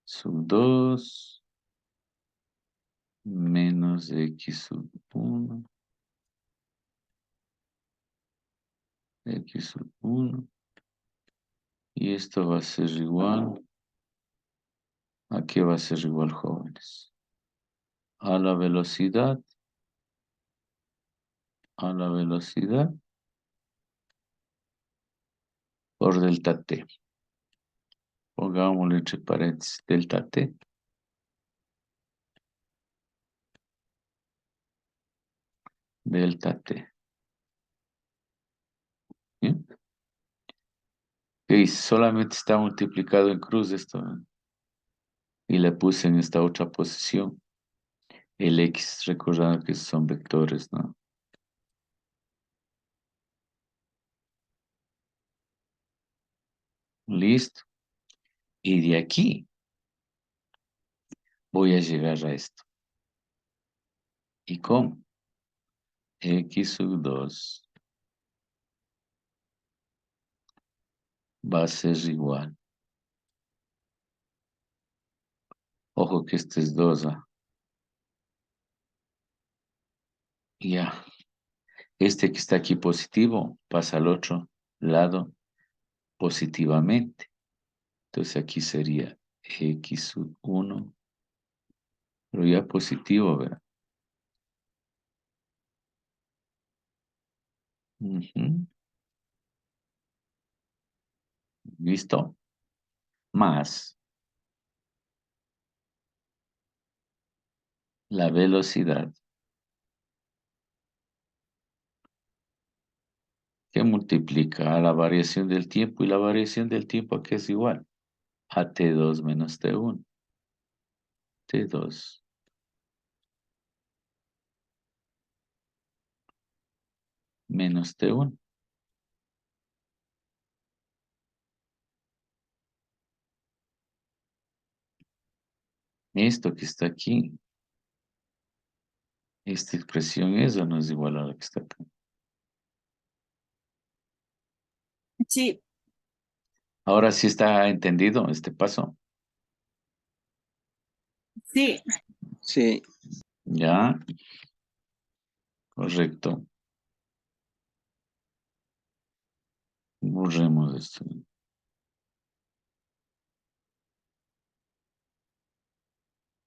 sub 2 menos X sub 1, X sub 1, y esto va a ser igual, ¿a qué va a ser igual, jóvenes? A la velocidad por delta T. Pongámoslo entre paréntesis, delta T. Delta T. ¿Bien? ¿Qué hice? Solamente está multiplicado en cruz esto, ¿no? Y le puse en esta otra posición el X, recordando que son vectores, ¿no? Listo. Y de aquí voy a llegar a esto. ¿Y cómo? X sub 2 va a ser igual. Ojo que este es 2, ¿ah? Ya. Este que está aquí positivo pasa al otro lado positivamente. Entonces aquí sería X sub 1, pero ya positivo, ¿verdad? Ujú. ¿Listo? Más la velocidad que multiplica a la variación del tiempo, y la variación del tiempo aquí es igual a T2 menos T1. T2 menos T1. Esto que está aquí, esta expresión es o no es igual a la que está acá. Sí, Ahora sí está entendido este paso. sí. Sí. Ya, correcto. Borremos esto.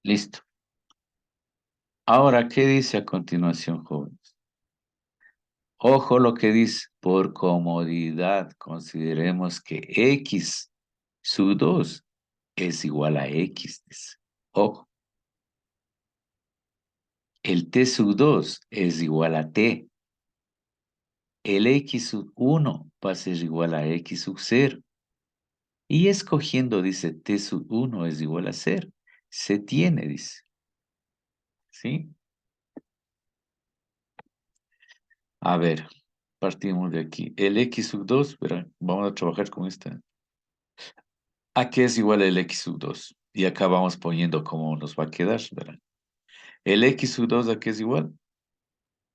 Listo. Ahora, ¿qué dice a continuación, jóvenes? Ojo lo que dice. Por comodidad, consideremos que X sub 2 es igual a X. Dice. Ojo. El T sub 2 es igual a T. El X sub 1 va a ser igual a X sub 0. Y escogiendo, dice, T sub 1 es igual a 0. Se tiene, dice. ¿Sí? A ver, partimos de aquí. El X sub 2, verán, vamos a trabajar con esta. ¿A qué es igual el X sub 2? Y acá vamos poniendo cómo nos va a quedar, verán. El X sub 2, ¿a qué es igual?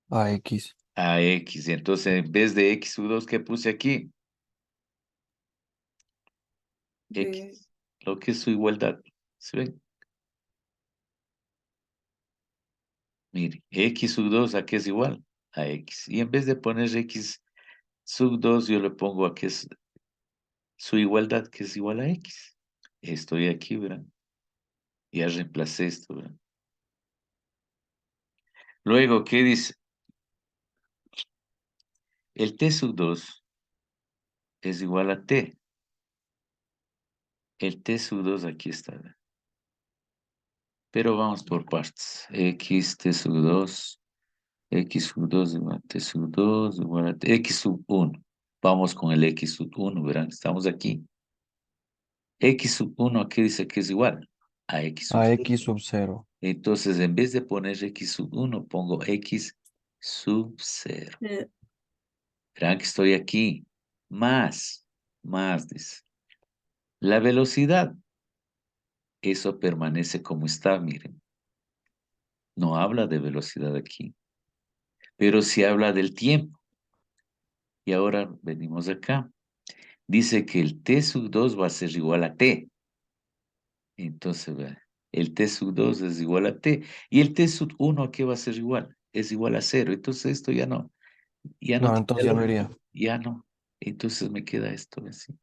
A X. a X. Entonces, en vez de X sub 2, ¿qué puse aquí? X. Lo que es su igualdad. ¿Se ven? Mire, X sub 2, ¿a qué es igual? A X. Y en vez de poner X sub 2, yo le pongo a que es su igualdad, que es igual a X. Estoy aquí, ¿verdad? Ya reemplacé esto, ¿verdad? Luego, ¿qué dice? El T sub 2 es igual a T. El T sub 2 aquí está, ¿verdad? Pero vamos por partes. X, T sub 2, X sub 2 igual a T sub 2 igual a T, X sub 1. Vamos con el X sub 1, ¿verdad? Estamos aquí. X sub 1 aquí dice que es igual a X sub A 0. X sub 0. Entonces, en vez de poner X sub 1, pongo X sub 0. Verán que estoy aquí. Más, dice. La velocidad, eso permanece como está, miren. No habla de velocidad aquí, pero sí habla del tiempo. Y ahora venimos acá. Dice que el T sub 2 va a ser igual a T. Entonces, vea, el T sub 2 es igual a T. Y el T sub 1, ¿a qué va a ser igual? Es igual a 0. Entonces esto ya no No, tiene entonces ya no iría. lógica. Ya no. Entonces me queda esto así.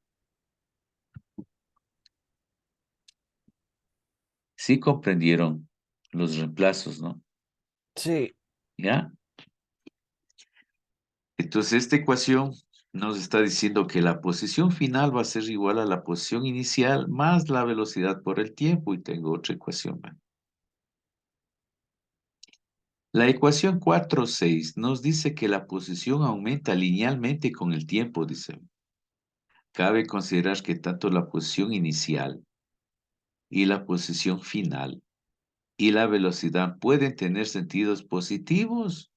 Sí comprendieron los reemplazos, ¿no? Sí. ¿Ya? Entonces esta ecuación nos está diciendo que la posición final va a ser igual a la posición inicial más la velocidad por el tiempo. Y tengo otra ecuación. ¿Va? La ecuación 4,6 nos dice que la posición aumenta linealmente con el tiempo, dice. Cabe considerar que tanto la posición inicial y la posición final y la velocidad pueden tener sentidos positivos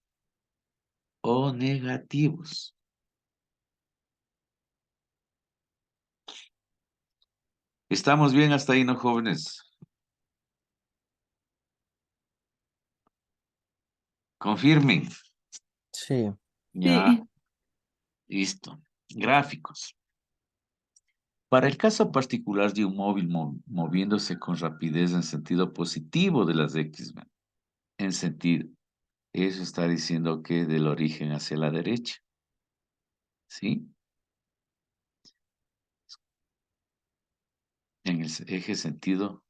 o negativos. ¿Estamos bien hasta ahí, no, jóvenes? Confirmen. Sí. Ya, listo. Gráficos. Para el caso particular de un móvil moviéndose con rapidez en sentido positivo de las X, en sentido, eso está diciendo que del origen hacia la derecha, ¿sí? En el eje sentido,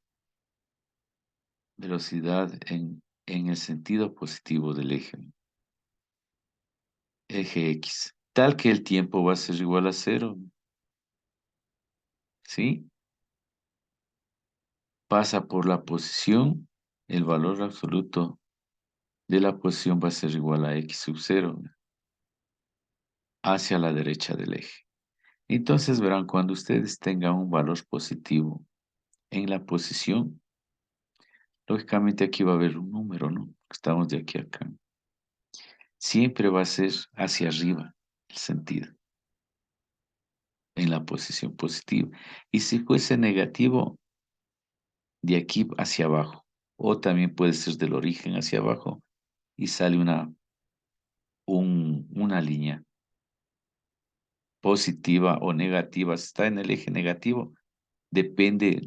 velocidad en el sentido positivo del eje X, tal que el tiempo va a ser igual a 0, ¿sí? Pasa por la posición, el valor absoluto de la posición va a ser igual a X sub 0 hacia la derecha del eje. Entonces verán, cuando ustedes tengan un valor positivo en la posición, lógicamente aquí va a haber un número, ¿no? Estamos de aquí a acá. Siempre va a ser hacia arriba el sentido, en la posición positiva. Y si fuese negativo, de aquí hacia abajo. O también puede ser del origen hacia abajo y sale una línea positiva o negativa. Si está en el eje negativo, depende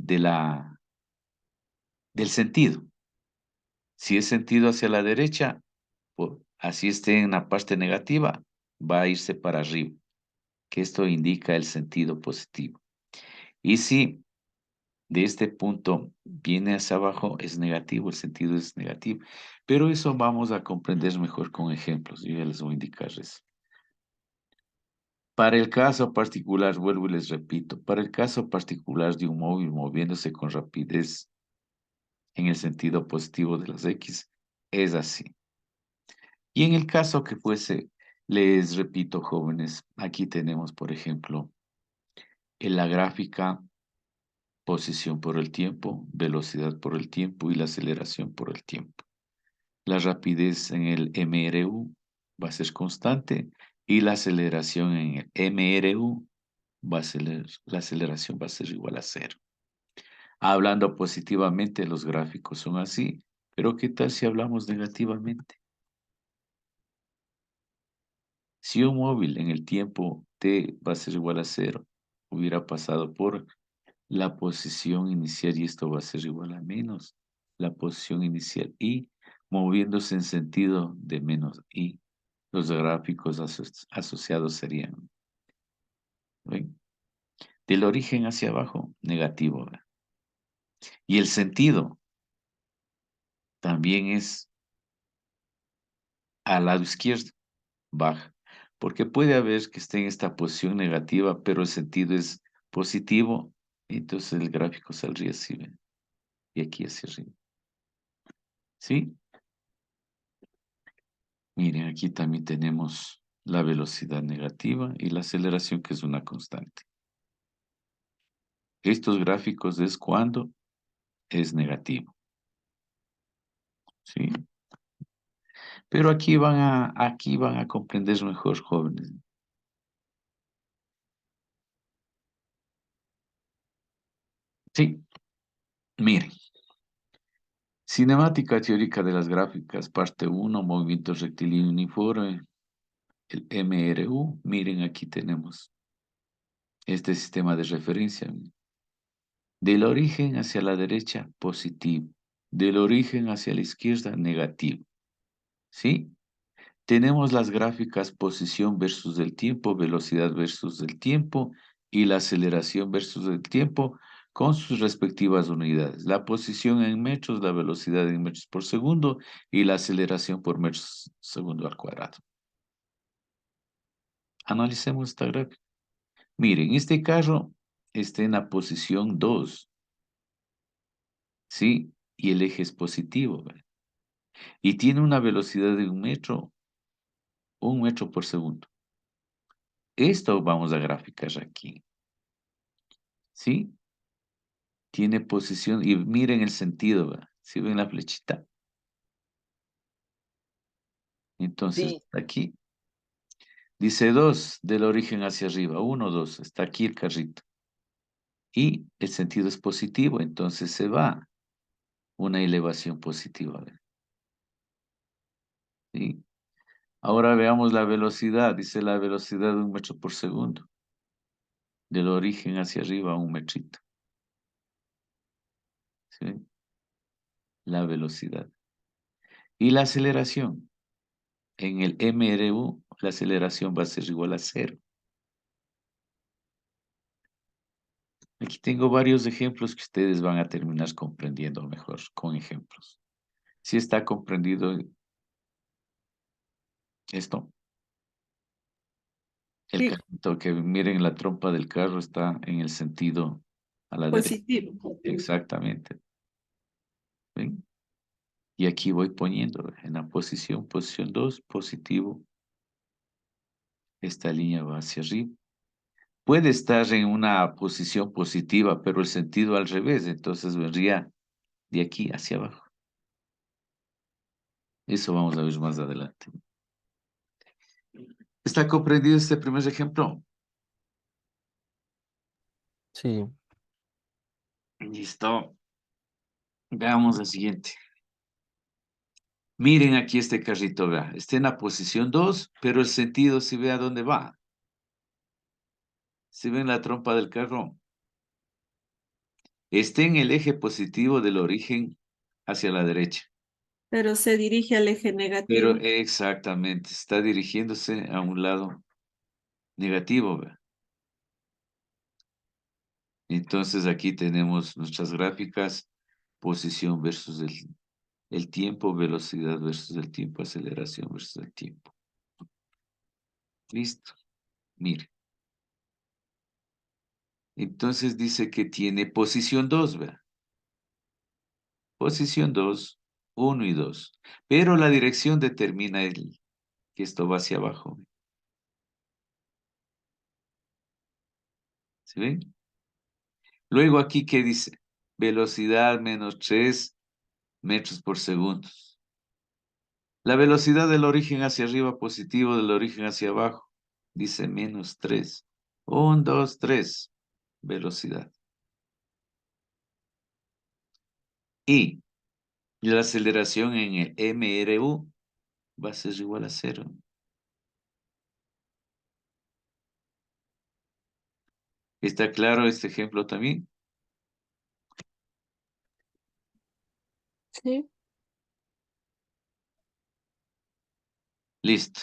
del sentido. Si es sentido hacia la derecha, así esté en la parte negativa, va a irse para arriba, que esto indica el sentido positivo. Y si de este punto viene hacia abajo, es negativo, el sentido es negativo. Pero eso vamos a comprender mejor con ejemplos. Yo ya les voy a indicar eso. Para el caso particular, vuelvo y les repito, para el caso particular de un móvil moviéndose con rapidez en el sentido positivo de las X, es así. Y en el caso que fuese, les repito, jóvenes, aquí tenemos, por ejemplo, en la gráfica, posición por el tiempo, velocidad por el tiempo y la aceleración por el tiempo. La rapidez en el MRU va a ser constante y la aceleración en el MRU la aceleración va a ser igual a 0. Hablando positivamente, los gráficos son así, pero ¿qué tal si hablamos negativamente? Si un móvil en el tiempo t va a ser igual a 0, hubiera pasado por la posición inicial y esto va a ser igual a menos la posición inicial y moviéndose en sentido de menos y los gráficos asociados serían, ¿ven? Del origen hacia abajo, negativo, ¿verdad? Y el sentido también es al lado izquierdo, baja, porque puede haber que esté en esta posición negativa, pero el sentido es positivo, entonces el gráfico saldría así, ¿ven? Y aquí hacia arriba. ¿Sí? Miren, aquí también tenemos la velocidad negativa y la aceleración, que es una constante. Estos gráficos es cuando es negativo. ¿Sí? Pero aquí van a comprender mejor, jóvenes. Sí, miren. Cinemática teórica de las gráficas, parte 1, movimiento rectilíneo uniforme, el MRU. Miren, aquí tenemos este sistema de referencia. Del origen hacia la derecha, positivo. Del origen hacia la izquierda, negativo. ¿Sí? Tenemos las gráficas posición versus el tiempo, velocidad versus el tiempo y la aceleración versus el tiempo con sus respectivas unidades. La posición en metros, la velocidad en metros por segundo y la aceleración por metros segundo al cuadrado. Analicemos esta gráfica. Miren, este carro está en la posición 2, ¿sí? Y el eje es positivo, ¿verdad? Y tiene una velocidad de 1 metro por segundo. Esto vamos a graficar aquí, ¿sí? Tiene posición, y miren el sentido, ¿verdad? ¿Sí ven la flechita? Entonces, Sí. aquí dice 2, del origen hacia arriba, 1, 2, está aquí el carrito. Y el sentido es positivo, entonces se va una elevación positiva, ¿verdad? ¿Sí? Ahora veamos la velocidad, dice la velocidad de 1 metro por segundo. Del origen hacia arriba, 1 metrito. ¿Sí? La velocidad. Y la aceleración. En el MRU, la aceleración va a ser igual a 0. Aquí tengo varios ejemplos que ustedes van a terminar comprendiendo mejor con ejemplos. Si está comprendido esto, el Sí, carrito, que miren la trompa del carro está en el sentido a la derecha. positivo. Exactamente. ¿Ven? Y aquí voy poniendo en la posición 2, positivo. Esta línea va hacia arriba. Puede estar en una posición positiva, pero el sentido al revés, entonces vendría de aquí hacia abajo. Eso vamos a ver más adelante. ¿Está comprendido este primer ejemplo? Sí, Listo. Veamos el siguiente. Miren aquí este carrito, vea. Está en la posición 2, pero el sentido, si ve a dónde va. Si ven la trompa del carro, está en el eje positivo del origen hacia la derecha. Pero se dirige al eje Pero negativo. exactamente, está dirigiéndose a un lado negativo, vea. Entonces aquí tenemos nuestras gráficas, posición versus el tiempo, velocidad versus el tiempo, aceleración versus el tiempo. Listo. Mire. Entonces dice que tiene posición 2, ¿verdad? Posición 2, 1 y 2. Pero la dirección determina que esto va hacia abajo. ¿Sí ven? Luego aquí, ¿qué dice? Velocidad menos 3 metros por segundo. La velocidad del origen hacia arriba positivo, del origen hacia abajo, dice menos 3. 1, 2, 3. Velocidad. Y la aceleración en el MRU va a ser igual a 0. ¿Está claro este ejemplo también? Sí. Listo.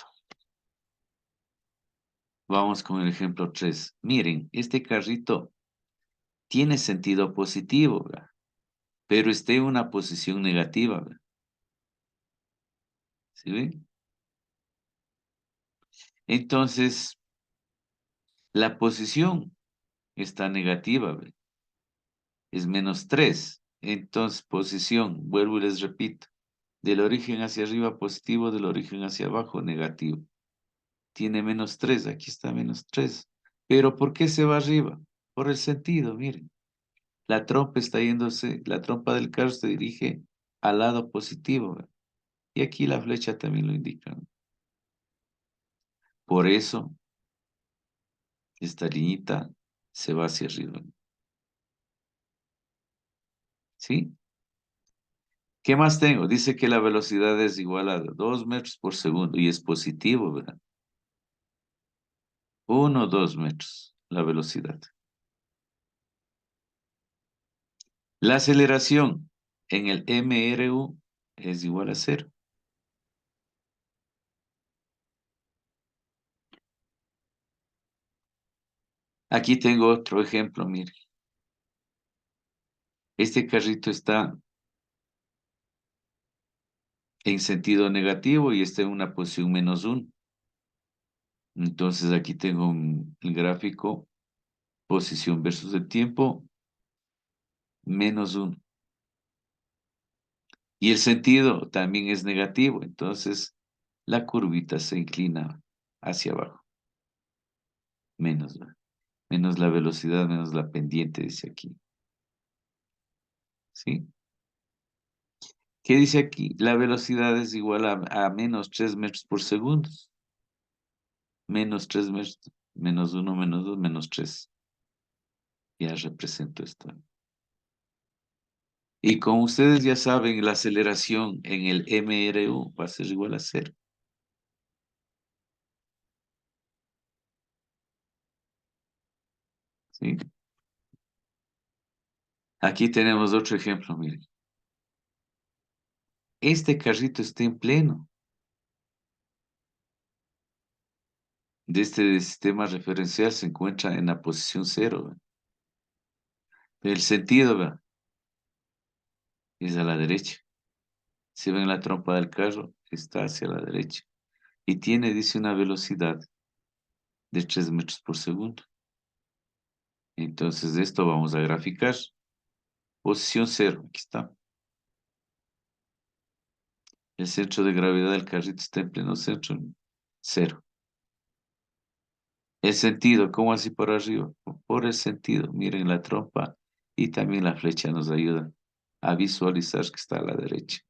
Vamos con el ejemplo 3. Miren, este carrito tiene sentido positivo, ¿verdad? Pero está en una posición negativa, ¿verdad? ¿Sí ven? Entonces, la posición está negativa, ¿verdad? Es -3. Entonces, posición, vuelvo y les repito, del origen hacia arriba positivo, del origen hacia abajo negativo. Tiene -3, aquí está -3. Pero ¿por qué se va arriba? Por el sentido, miren. La trompa está yéndose, la trompa del carro se dirige al lado positivo, ¿verdad? Y aquí la flecha también lo indica, ¿no? Por eso, esta liñita se va hacia arriba, ¿sí? ¿Qué más tengo? Dice que la velocidad es igual a 2 metros por segundo y es positivo, ¿verdad? 1 o 2 metros, la velocidad. La aceleración en el MRU es igual a 0. Aquí tengo otro ejemplo, mire. Este carrito está en sentido negativo y está en una posición -1. Entonces aquí tengo el gráfico, posición versus el tiempo, -1. Y el sentido también es negativo, entonces la curvita se inclina hacia abajo. Menos, ¿verdad? Menos la velocidad, menos la pendiente, dice aquí. ¿Sí? ¿Qué dice aquí? La velocidad es igual a -3 metros por segundo. -3 metros, -1, -2, -3. Ya represento esto. Y como ustedes ya saben, la aceleración en el MRU va a ser igual a 0. ¿Sí? Aquí tenemos otro ejemplo, miren. Este carrito está en pleno de este sistema referencial, se encuentra en la posición 0. ¿Ve? El sentido, ¿ve? Es a la derecha. Si ven la trompa del carro, está hacia la derecha. Y tiene, dice, una velocidad de 3 metros por segundo. Entonces, esto vamos a graficar. Posición 0, aquí está. El centro de gravedad del carrito está en pleno centro, 0. El sentido, ¿cómo así por arriba? Por el sentido, miren la trompa y también la flecha nos ayuda a visualizar que está a la derecha.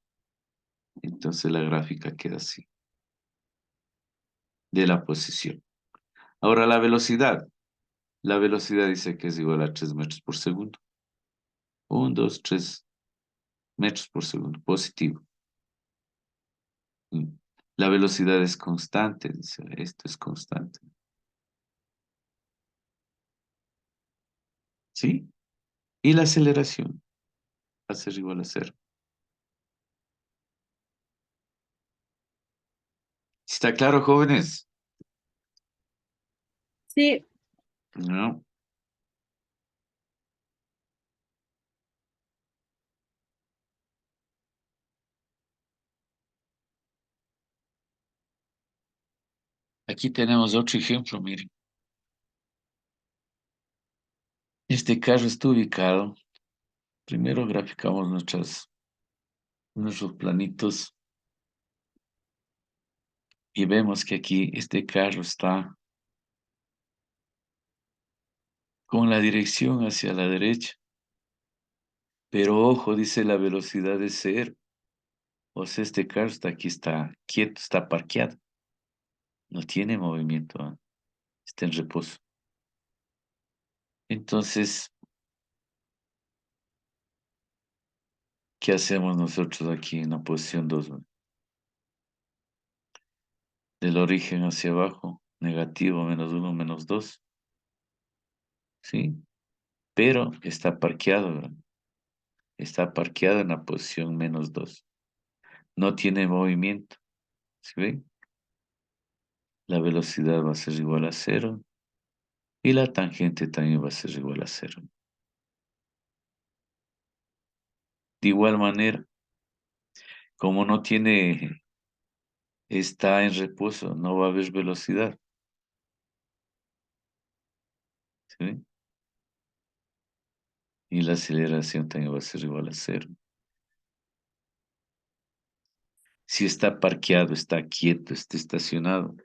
Entonces la gráfica queda así, de la posición. Ahora la velocidad. La velocidad dice que es igual a 3 metros por segundo. 1, 2, 3 metros por segundo, positivo. Mm. La velocidad es constante, dice, esto es constante. ¿Sí? Y la aceleración va a ser igual a 0. ¿Está claro, jóvenes? Sí, No. Aquí tenemos otro ejemplo, miren. Este carro está ubicado. Primero graficamos nuestros planitos y vemos que aquí este carro está con la dirección hacia la derecha. Pero ojo, dice la velocidad de 0. O sea, este carro está aquí, está quieto, está parqueado. No tiene movimiento, ¿ah? Está en reposo. Entonces, ¿qué hacemos nosotros aquí en la posición 2? Del origen hacia abajo, negativo, -1, -2. ¿sí? Pero está parqueado, ¿verdad? Está parqueado en la posición -2. No tiene movimiento, ¿sí ven? La velocidad va a ser igual a 0 y la tangente también va a ser igual a 0. De igual manera, como no tiene, está en reposo, no va a haber velocidad, ¿sí ven? Y la aceleración también va a ser igual a 0. Si está parqueado, está quieto, está estacionado,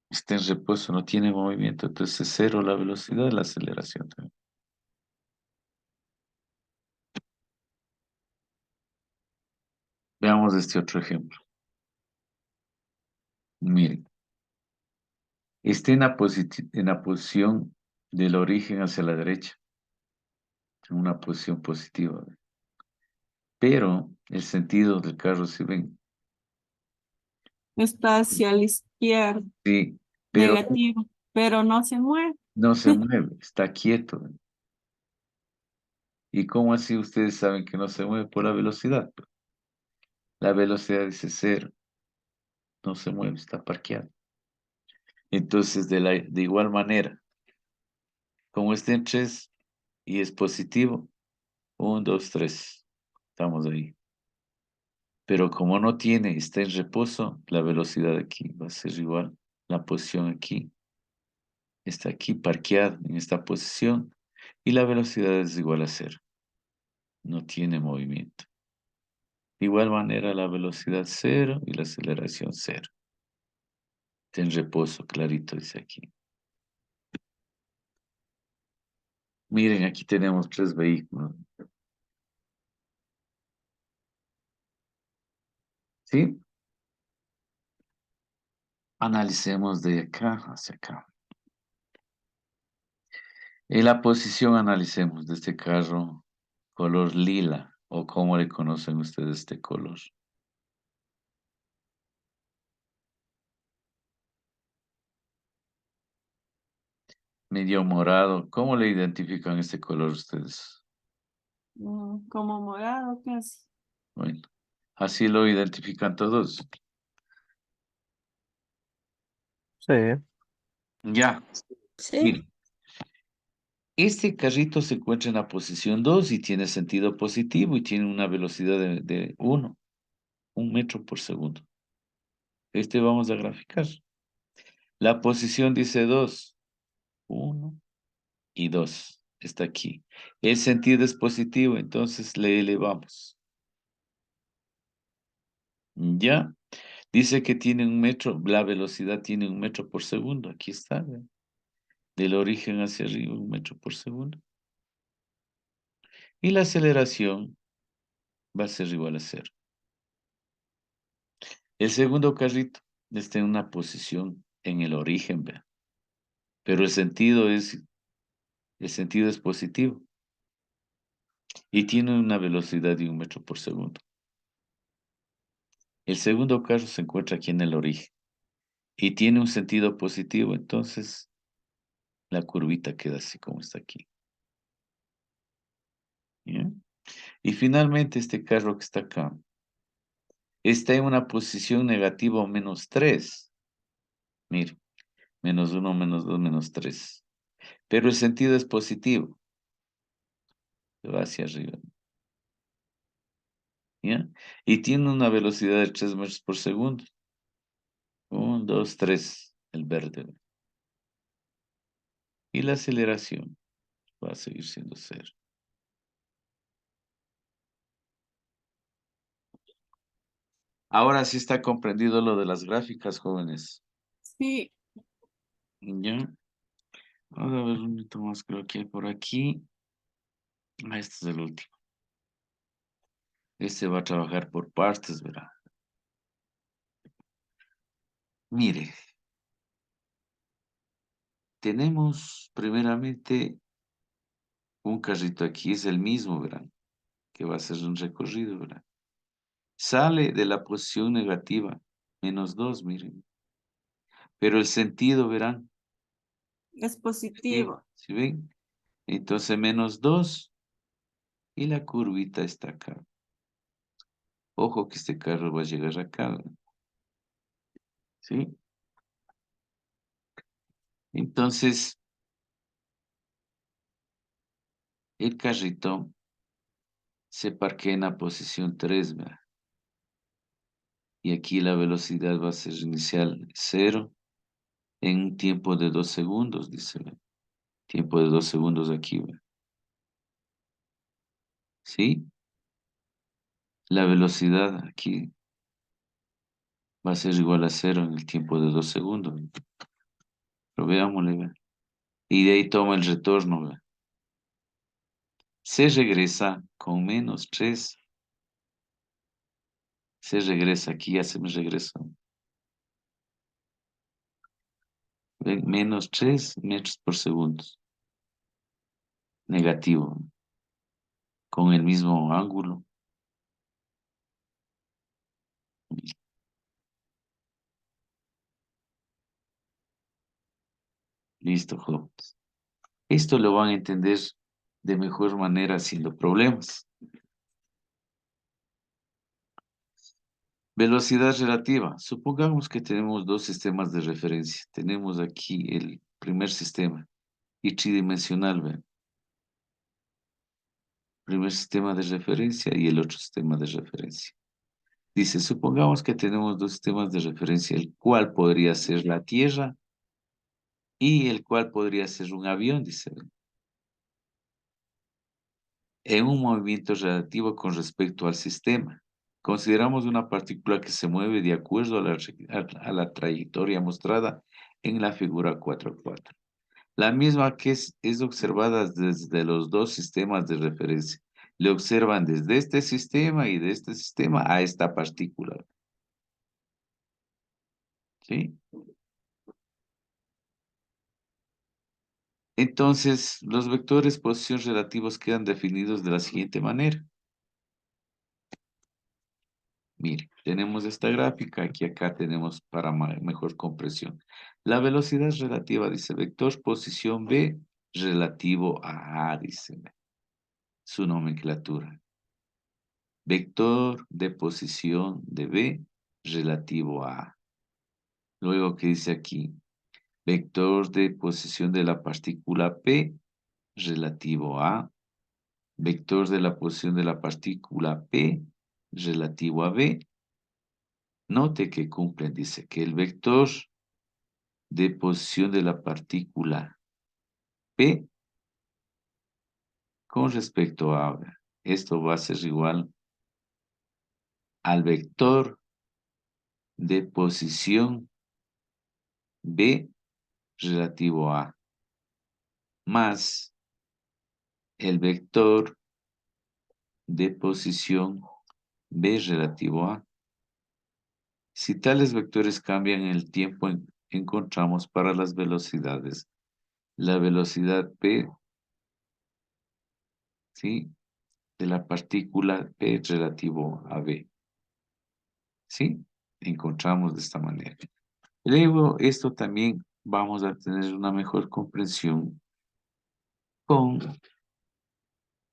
está en reposo, no tiene movimiento, entonces es 0 la velocidad y la aceleración también. Veamos este otro ejemplo. Miren, está en la posición del origen hacia la derecha, en una posición positiva. Pero el sentido del carro, si ven, Está hacia la izquierda, sí, pero negativo, pero no se mueve. no se mueve, está quieto. ¿Y cómo así ustedes saben que no se mueve? Por la velocidad. La velocidad dice 0, no se mueve, está parqueado. Entonces, de igual manera, como está en 3 y es positivo, 1, 2, 3, estamos ahí. Pero como no tiene, está en reposo, la velocidad aquí va a ser igual. La posición aquí está aquí parqueada en esta posición y la velocidad es igual a 0. No tiene movimiento. De igual manera, la velocidad 0 y la aceleración 0. Está en reposo, clarito dice aquí. Miren, aquí tenemos 3 vehículos. ¿Sí? Analicemos de acá hacia acá. En la posición analicemos de este carro color lila, o cómo le conocen ustedes este color. Medio morado, ¿cómo le identifican este color ustedes? Como morado casi. Bueno, así lo identifican todos. Sí. Ya, Sí. miren, este carrito se encuentra en la posición 2 y tiene sentido positivo y tiene una velocidad de 1 metro por segundo. Este vamos a graficar. La posición dice 2, 1 y 2. Está aquí. El sentido es positivo, entonces le elevamos. Ya. Dice que tiene 1 metro, la velocidad tiene 1 metro por segundo. Aquí está, ¿ven? Del origen hacia arriba, 1 metro por segundo. Y la aceleración va a ser igual a 0. El segundo carrito está en una posición en el origen, vean. Pero el sentido es positivo. Y tiene una velocidad de 1 metro por segundo. El segundo carro se encuentra aquí en el origen. Y tiene un sentido positivo, entonces la curvita queda así como está aquí. ¿Bien? Y finalmente este carro que está acá está en una posición negativa o -3. Mire, -1, -2, -3. Pero el sentido es positivo. Se va hacia arriba. ¿Ya? Y tiene una velocidad de 3 metros por segundo. 1, 2, 3, el verde. Y la aceleración va a seguir siendo 0. Ahora sí está comprendido lo de las gráficas, jóvenes. Sí, ¿Ya? Vamos a ver un minuto más, creo que hay por aquí. Este es el último. Este va a trabajar por partes, ¿verdad? Mire, tenemos primeramente un carrito aquí, es el mismo, ¿verdad? Que va a hacer un recorrido, ¿verdad? Sale de la posición negativa, -2, miren. Pero el sentido, verán, Es positivo. ¿Sí ven? Entonces menos 2 y la curvita está acá. Ojo que este carro va a llegar acá, ¿verdad? ¿Sí? Entonces, el carrito se parquea en la posición 3, ¿verdad? Y aquí la velocidad va a ser inicial 0 en un tiempo de 2 segundos, dice, ¿verdad? Tiempo de 2 segundos aquí, ¿verdad? ¿Sí? La velocidad aquí va a ser igual a 0 en el tiempo de 2 segundos. Pero veámosle, ¿verdad? Y de ahí toma el retorno, ¿verdad? Se regresa con menos 3. Se regresa aquí, ya se me regresó. ¿Ven? Menos 3 metros por segundo. Negativo. Con el mismo ángulo. Listo, jóvenes. Esto lo van a entender de mejor manera haciendo problemas. Velocidad relativa. Supongamos que tenemos dos sistemas de referencia. Tenemos aquí el primer sistema y tridimensional, ¿ven? Primer sistema de referencia y el otro sistema de referencia. Dice, supongamos que tenemos dos sistemas de referencia, el cual podría ser la Tierra y el cual podría ser un avión, dice, ¿ven? En un movimiento relativo con respecto al sistema. Consideramos una partícula que se mueve de acuerdo a la trayectoria mostrada en la figura 4.4. La misma que es observada desde los dos sistemas de referencia. Le observan desde este sistema y de este sistema a esta partícula. ¿Sí? Entonces, los vectores posición relativos quedan definidos de la siguiente manera. Mire, tenemos esta gráfica, aquí acá tenemos para mejor comprensión. La velocidad relativa, dice, vector posición B relativo a A, dice, su nomenclatura. Vector de posición de B relativo a A. Luego, ¿qué dice aquí? Vector de posición de la partícula P relativo a A. Vector de la posición de la partícula P relativo a B. Note que cumplen, dice, que el vector de posición de la partícula P con respecto a, esto va a ser igual al vector de posición B relativo a, más el vector de posición B relativo a. Si tales vectores cambian en el tiempo, encontramos para las velocidades la velocidad P, ¿sí?, de la partícula P relativo a B. ¿Sí? Encontramos de esta manera. Luego, esto también vamos a tener una mejor comprensión con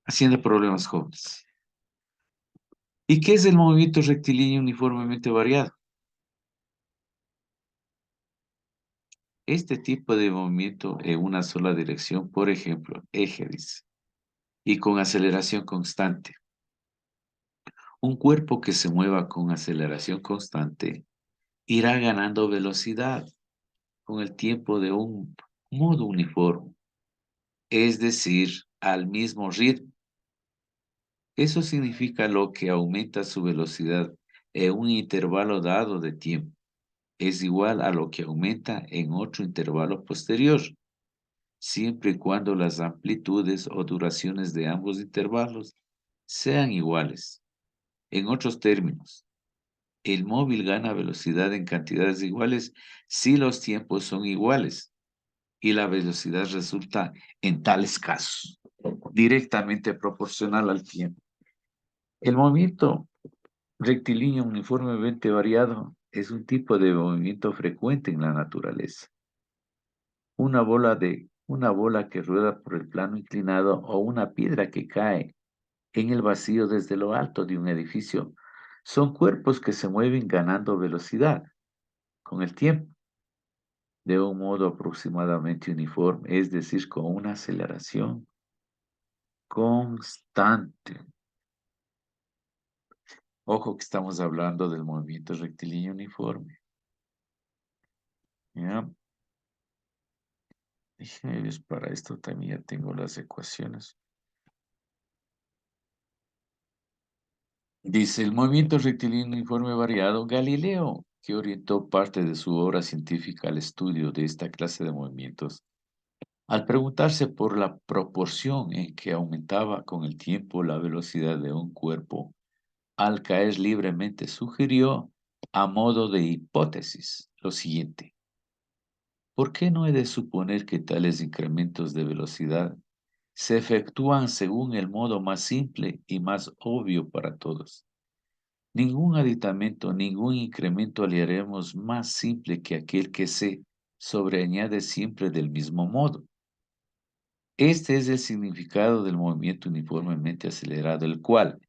haciendo problemas jóvenes. ¿Y qué es el movimiento rectilíneo uniformemente variado? Este tipo de movimiento en una sola dirección, por ejemplo, eje, dice, y con aceleración constante. Un cuerpo que se mueva con aceleración constante irá ganando velocidad con el tiempo de un modo uniforme, es decir, al mismo ritmo. Eso significa lo que aumenta su velocidad en un intervalo dado de tiempo es igual a lo que aumenta en otro intervalo posterior, siempre y cuando las amplitudes o duraciones de ambos intervalos sean iguales. En otros términos, el móvil gana velocidad en cantidades iguales si los tiempos son iguales y la velocidad resulta en tales casos directamente proporcional al tiempo. El movimiento rectilíneo uniformemente variado es un tipo de movimiento frecuente en la naturaleza. una bola que rueda por el plano inclinado o una piedra que cae en el vacío desde lo alto de un edificio son cuerpos que se mueven ganando velocidad con el tiempo de un modo aproximadamente uniforme, es decir, con una aceleración constante. Ojo que estamos hablando del movimiento rectilíneo uniforme. ¿Ya? Déjenme ver, para esto también ya tengo las ecuaciones. Dice, el movimiento rectilíneo uniforme variado, Galileo, que orientó parte de su obra científica al estudio de esta clase de movimientos, al preguntarse por la proporción en que aumentaba con el tiempo la velocidad de un cuerpo al caer libremente, sugirió, a modo de hipótesis, lo siguiente. ¿Por qué no he de suponer que tales incrementos de velocidad se efectúan según el modo más simple y más obvio para todos? Ningún aditamento, ningún incremento le haremos más simple que aquel que se sobreañade siempre del mismo modo. Este es el significado del movimiento uniformemente acelerado, el cual,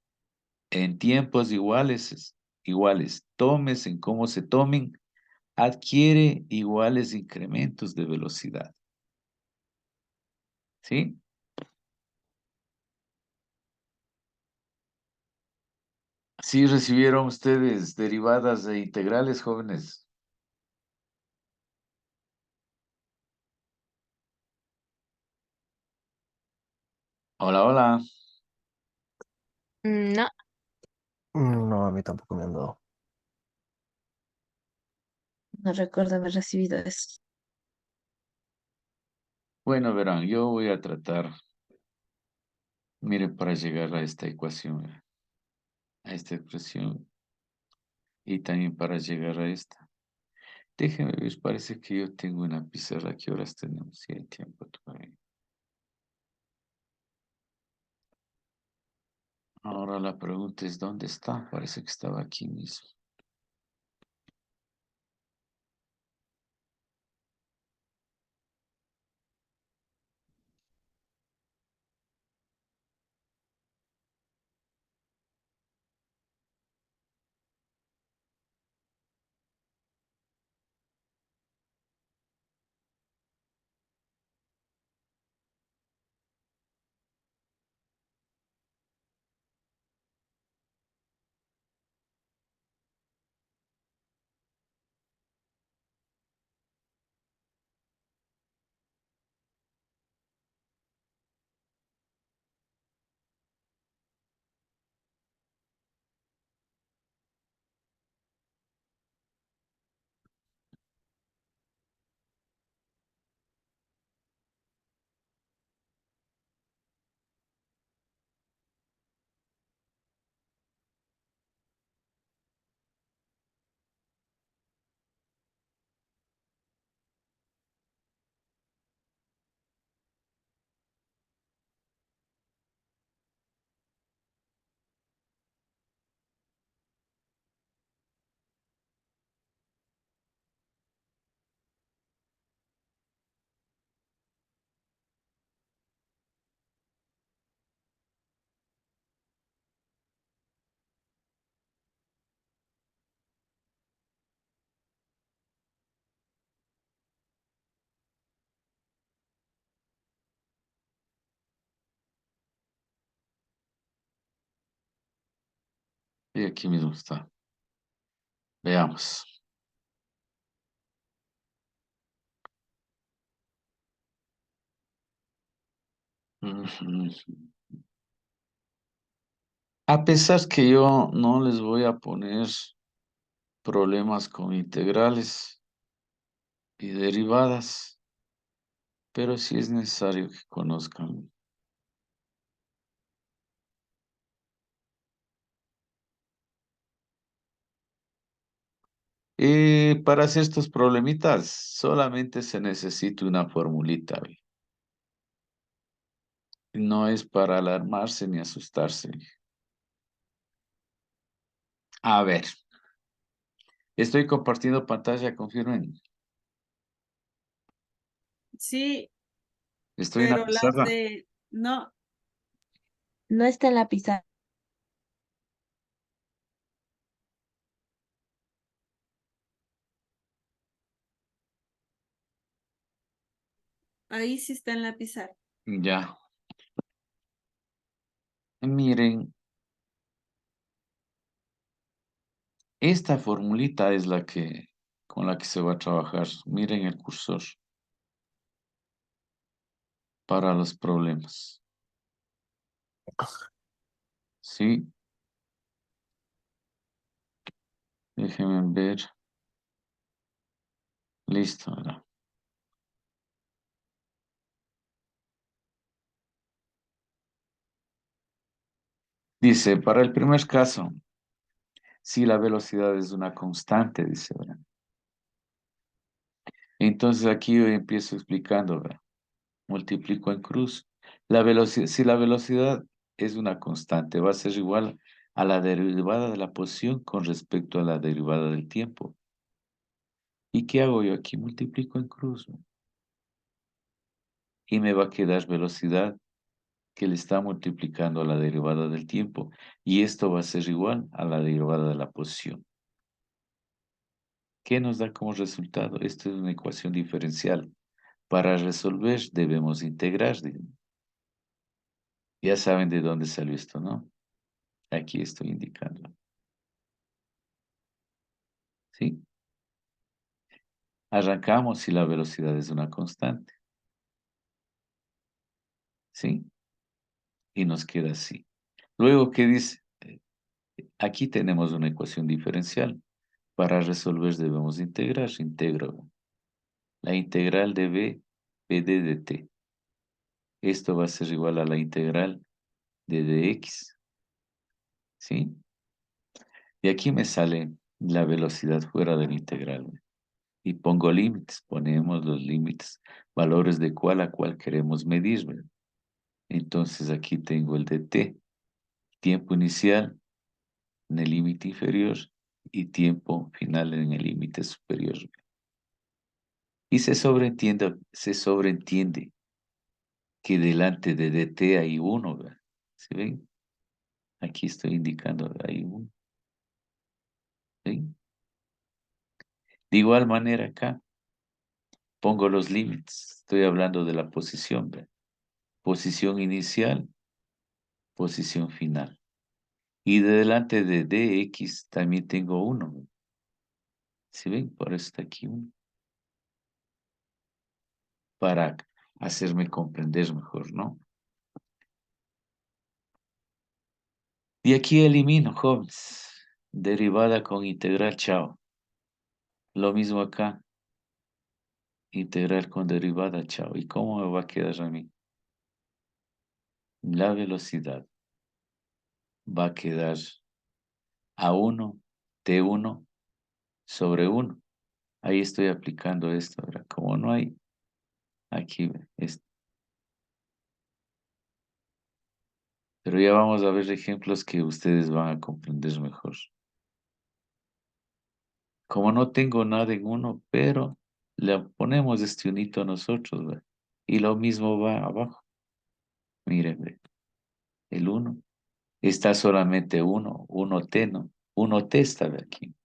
en tiempos iguales, tomes en cómo se tomen, adquiere iguales incrementos de velocidad. ¿Sí? ¿Sí recibieron ustedes derivadas e integrales, jóvenes? Hola, hola. No, No, a mí tampoco me han dado. no recuerdo haber recibido eso. Bueno, verán, yo voy a tratar, miren, para llegar a esta ecuación, a esta expresión, y también para llegar a esta. Déjenme ver, parece que yo tengo una pizarra. ¿Qué horas tenemos? Si hay tiempo todavía. Ahora la pregunta es, ¿dónde está? Parece que estaba aquí mismo. Y aquí mismo está. Veamos. Ujú. A pesar que yo no les voy a poner problemas con integrales y derivadas, pero sí es necesario que conozcan. Para hacer estos problemitas, solamente se necesita una formulita, ¿ve? No es para alarmarse ni asustarse. A ver, estoy compartiendo pantalla, confirmen. Sí, Estoy en la pero las pizarra. de, no, No está en la pizarra. ahí sí está en la pizarra. Ya. Miren, esta formulita es la que con la que se va a trabajar. Miren el cursor para los problemas. Sí, déjenme ver. Listo, ¿verdad? Dice, para el primer caso, si la velocidad es una constante, dice, ¿verdad? Entonces aquí yo empiezo explicando, ¿verdad? Multiplico en cruz. La velocidad, si la velocidad es una constante, va a ser igual a la derivada de la posición con respecto a la derivada del tiempo. ¿Y qué hago yo aquí? Multiplico en cruz, ¿no? Y me va a quedar velocidad que le está multiplicando a la derivada del tiempo. Y esto va a ser igual a la derivada de la posición. ¿Qué nos da como resultado? Esto es una ecuación diferencial. Para resolver debemos integrar. Ya saben de dónde salió esto, ¿no? Aquí estoy indicando. ¿Sí? Arrancamos si la velocidad es una constante. ¿Sí? Y nos queda así. Luego, ¿qué dice? Aquí tenemos una ecuación diferencial. Para resolver debemos integrar. Integro la integral de b de dt. Esto va a ser igual a la integral de dx. ¿Sí? Y aquí me sale la velocidad fuera del integral. Y pongo límites. Ponemos los límites. Valores de cuál a cuál queremos medir. ¿Verdad? Entonces aquí tengo el dt. Tiempo inicial en el límite inferior y tiempo final en el límite superior. Y se sobreentiende que delante de dt hay uno, ¿verdad? ¿Sí ven? Aquí estoy indicando, hay uno. ¿Sí? De igual manera acá, pongo los límites. Estoy hablando de la posición, ¿verdad? Posición inicial, posición final. Y de delante de dx también tengo uno, ¿verdad? ¿Sí ven? Por eso está aquí uno. Para hacerme comprender mejor, ¿no? Y aquí elimino, jóvenes. Derivada con integral, chao. Lo mismo acá. Integral con derivada, chao. ¿Y cómo me va a quedar a mí? La velocidad va a quedar a1, t1 sobre 1. Ahí estoy aplicando esto, ¿verdad? Como no hay, aquí, pero ya vamos a ver ejemplos que ustedes van a comprender mejor. Como no tengo nada en uno, pero le ponemos este unito a nosotros, ¿verdad? Y lo mismo va abajo. Miren, ¿ve? El 1. Está solamente 1t, ¿no? 1t está de aquí.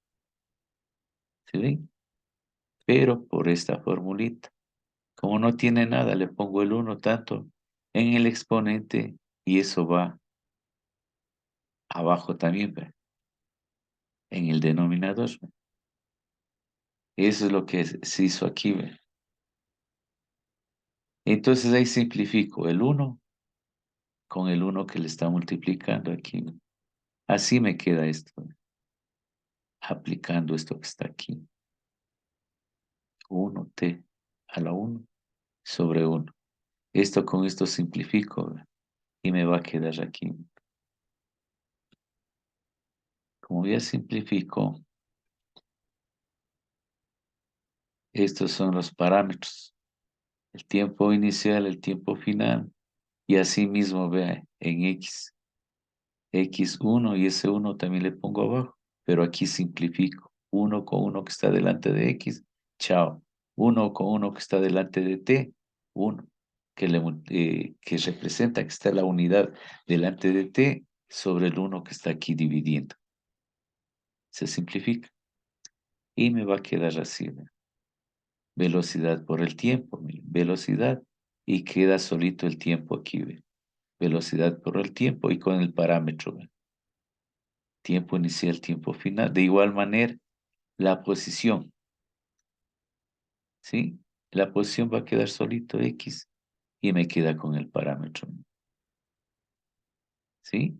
¿Sí ven? Pero por esta formulita. Como no tiene nada, le pongo el 1 tanto en el exponente y eso va abajo también, ¿ve? En el denominador. ¿Ve? Eso es lo que se hizo aquí, ¿ve? Entonces ahí simplifico el 1 con el 1 que le está multiplicando aquí, ¿no? Así me queda esto, ¿ve? Aplicando esto que está aquí. 1t a la 1 sobre 1. Esto con esto simplifico, ¿ve? Y me va a quedar aquí. Como ya simplifico, estos son los parámetros. El tiempo inicial, el tiempo final, y así mismo vea en x. x1 y ese 1 también le pongo abajo, pero aquí simplifico. 1 con 1 que está delante de x, chao. 1 con 1 que está delante de t, 1, que representa que está la unidad delante de t sobre el 1 que está aquí dividiendo. Se simplifica. Y me va a quedar así, ¿ve? Velocidad por el tiempo, miren, velocidad, y queda solito el tiempo aquí, ¿ve? Velocidad por el tiempo y con el parámetro, ¿ve? Tiempo inicial, tiempo final. De igual manera, la posición, ¿sí? La posición va a quedar solito X y me queda con el parámetro, ¿sí?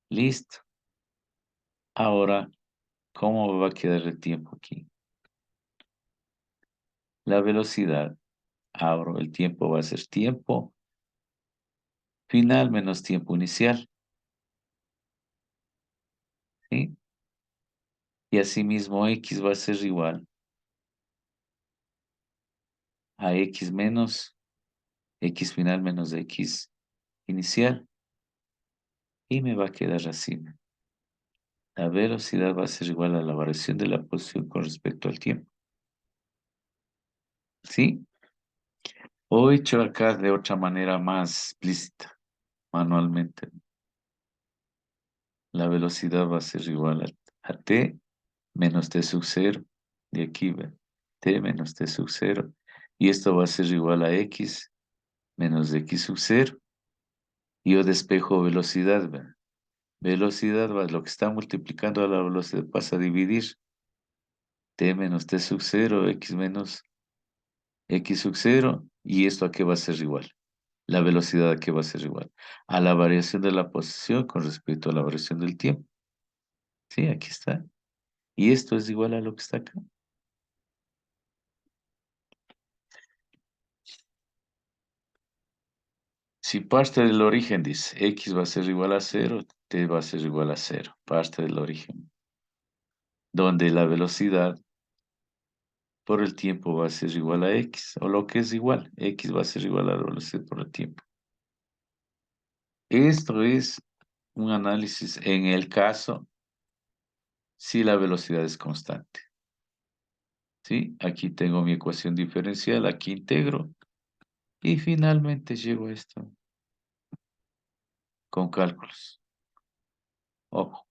Listo. Ahora, ¿cómo va a quedar el tiempo aquí? La velocidad, abro, el tiempo va a ser tiempo final menos tiempo inicial, ¿sí? Y asimismo X va a ser igual a X menos X final menos X inicial. Y me va a quedar así. La velocidad va a ser igual a la variación de la posición con respecto al tiempo. ¿Sí? O hecho acá de otra manera más explícita, manualmente. La velocidad va a ser igual a t menos t sub 0. De aquí, ¿ve? T menos t sub 0. Y esto va a ser igual a x menos x sub 0. Y yo despejo velocidad, ¿ve? Velocidad va, lo que está multiplicando a la velocidad pasa a dividir. T menos t sub 0, x menos x sub 0. ¿Y esto a qué va a ser igual? La velocidad a qué va a ser igual. A la variación de la posición con respecto a la variación del tiempo. Sí, aquí está. Y esto es igual a lo que está acá. Si parte del origen dice x va a ser igual a 0, t va a ser igual a 0. Parte del origen. Donde la velocidad por el tiempo va a ser igual a x. O lo que es igual. X va a ser igual a la velocidad por el tiempo. Esto es un análisis en el caso si la velocidad es constante. ¿Sí? Aquí tengo mi ecuación diferencial, aquí integro y finalmente llego a esto con cálculos. Ojo,